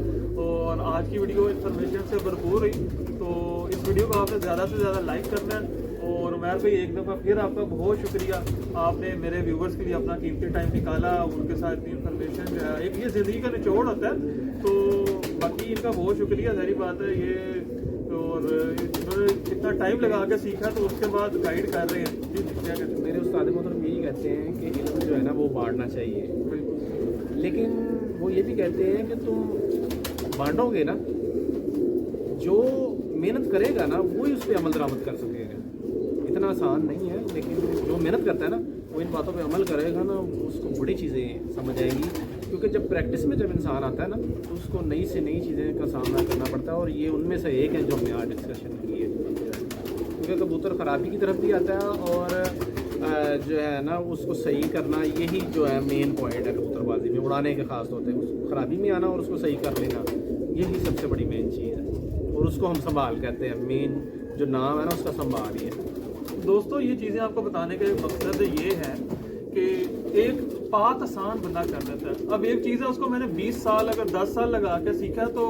और आज की वीडियो इन्फॉर्मेशन से भरपूर रही। तो इस वीडियो को आपने ज़्यादा से ज़्यादा लाइक करना है। और उमैर भाई एक दफ़ा फिर आपका बहुत शुक्रिया, आपने मेरे व्यूवर्स के लिए अपना कीमती टाइम निकाला, उनके साथ इतनी इन्फॉर्मेशन जो है, एक ये ज़िंदगी का निचोड़ होता है। तो बाकी इनका बहुत शुक्रिया, सारी बात है ये। और इन्होंने इतना टाइम लगा के सीखा तो उसके बाद गाइड कर रहे हैं। जी क्या कहते हैं? मेरे उस्ताद मोहतरम यही कहते हैं कि इल्म जो है ना वो बांटना चाहिए, बिल्कुल। लेकिन वो ये भी कहते हैं कि तुम बांटोगे ना, जो मेहनत करेगा ना वो ही उस पर अमल दरामद कर सकेगा। इतना आसान नहीं है, लेकिन जो मेहनत करता है ना वो इन बातों पे अमल करेगा ना, उसको बड़ी चीज़ें समझ आएंगी। क्योंकि जब प्रैक्टिस में जब इंसान आता है ना तो उसको नई से नई चीज़ें का सामना करना पड़ता है, और ये उनमें से एक है जो हमने आज डिस्कशन की है। क्योंकि कबूतर ख़राबी की तरफ भी आता है और जो है ना उसको सही करना, यही जो है मेन पॉइंट है कबूतरबाजी में, उड़ाने के ख़ास तौर पर उसको ख़राबी में आना और उसको सही कर लेना, यही सबसे बड़ी मेन चीज़ है। और उसको हम संभाल कहते हैं, मेन जो नाम है ना उसका संभाल ही है। दोस्तों ये चीज़ें आपको बताने का मकसद ये है कि एक बात आसान बंदा कर देता है। अब एक चीज़ है, उसको मैंने 20 साल अगर 10 साल लगा के सीखा, तो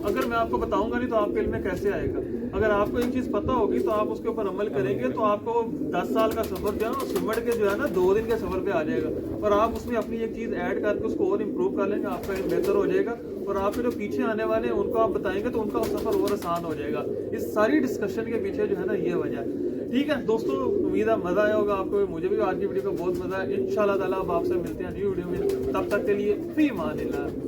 अगर मैं आपको बताऊंगा नहीं तो आपके इल्म में कैसे आएगा। अगर आपको एक चीज़ पता होगी तो आप उसके ऊपर अमल करेंगे तो आपको 10 साल का सफ़र जो है वो सिमट के जो है ना 2 दिन के सफ़र पे आ जाएगा, और आप उसमें अपनी एक चीज़ ऐड करके उसको और इम्प्रूव कर लेंगे, आपका इल्म बेहतर हो जाएगा। और आपके जो पीछे आने वाले हैं उनको आप बताएंगे तो उनका सफ़र और आसान हो जाएगा। इस सारी डिस्कशन के पीछे जो है ना ये वजह है। ठीक है दोस्तों, उम्मीद है मज़ा आया होगा आपको, मुझे भी आज की वीडियो का बहुत मज़ा है। इंशाल्लाह ताला अब आपसे मिलते हैं न्यू वीडियो में, तब तक के लिए फी अमान अल्लाह।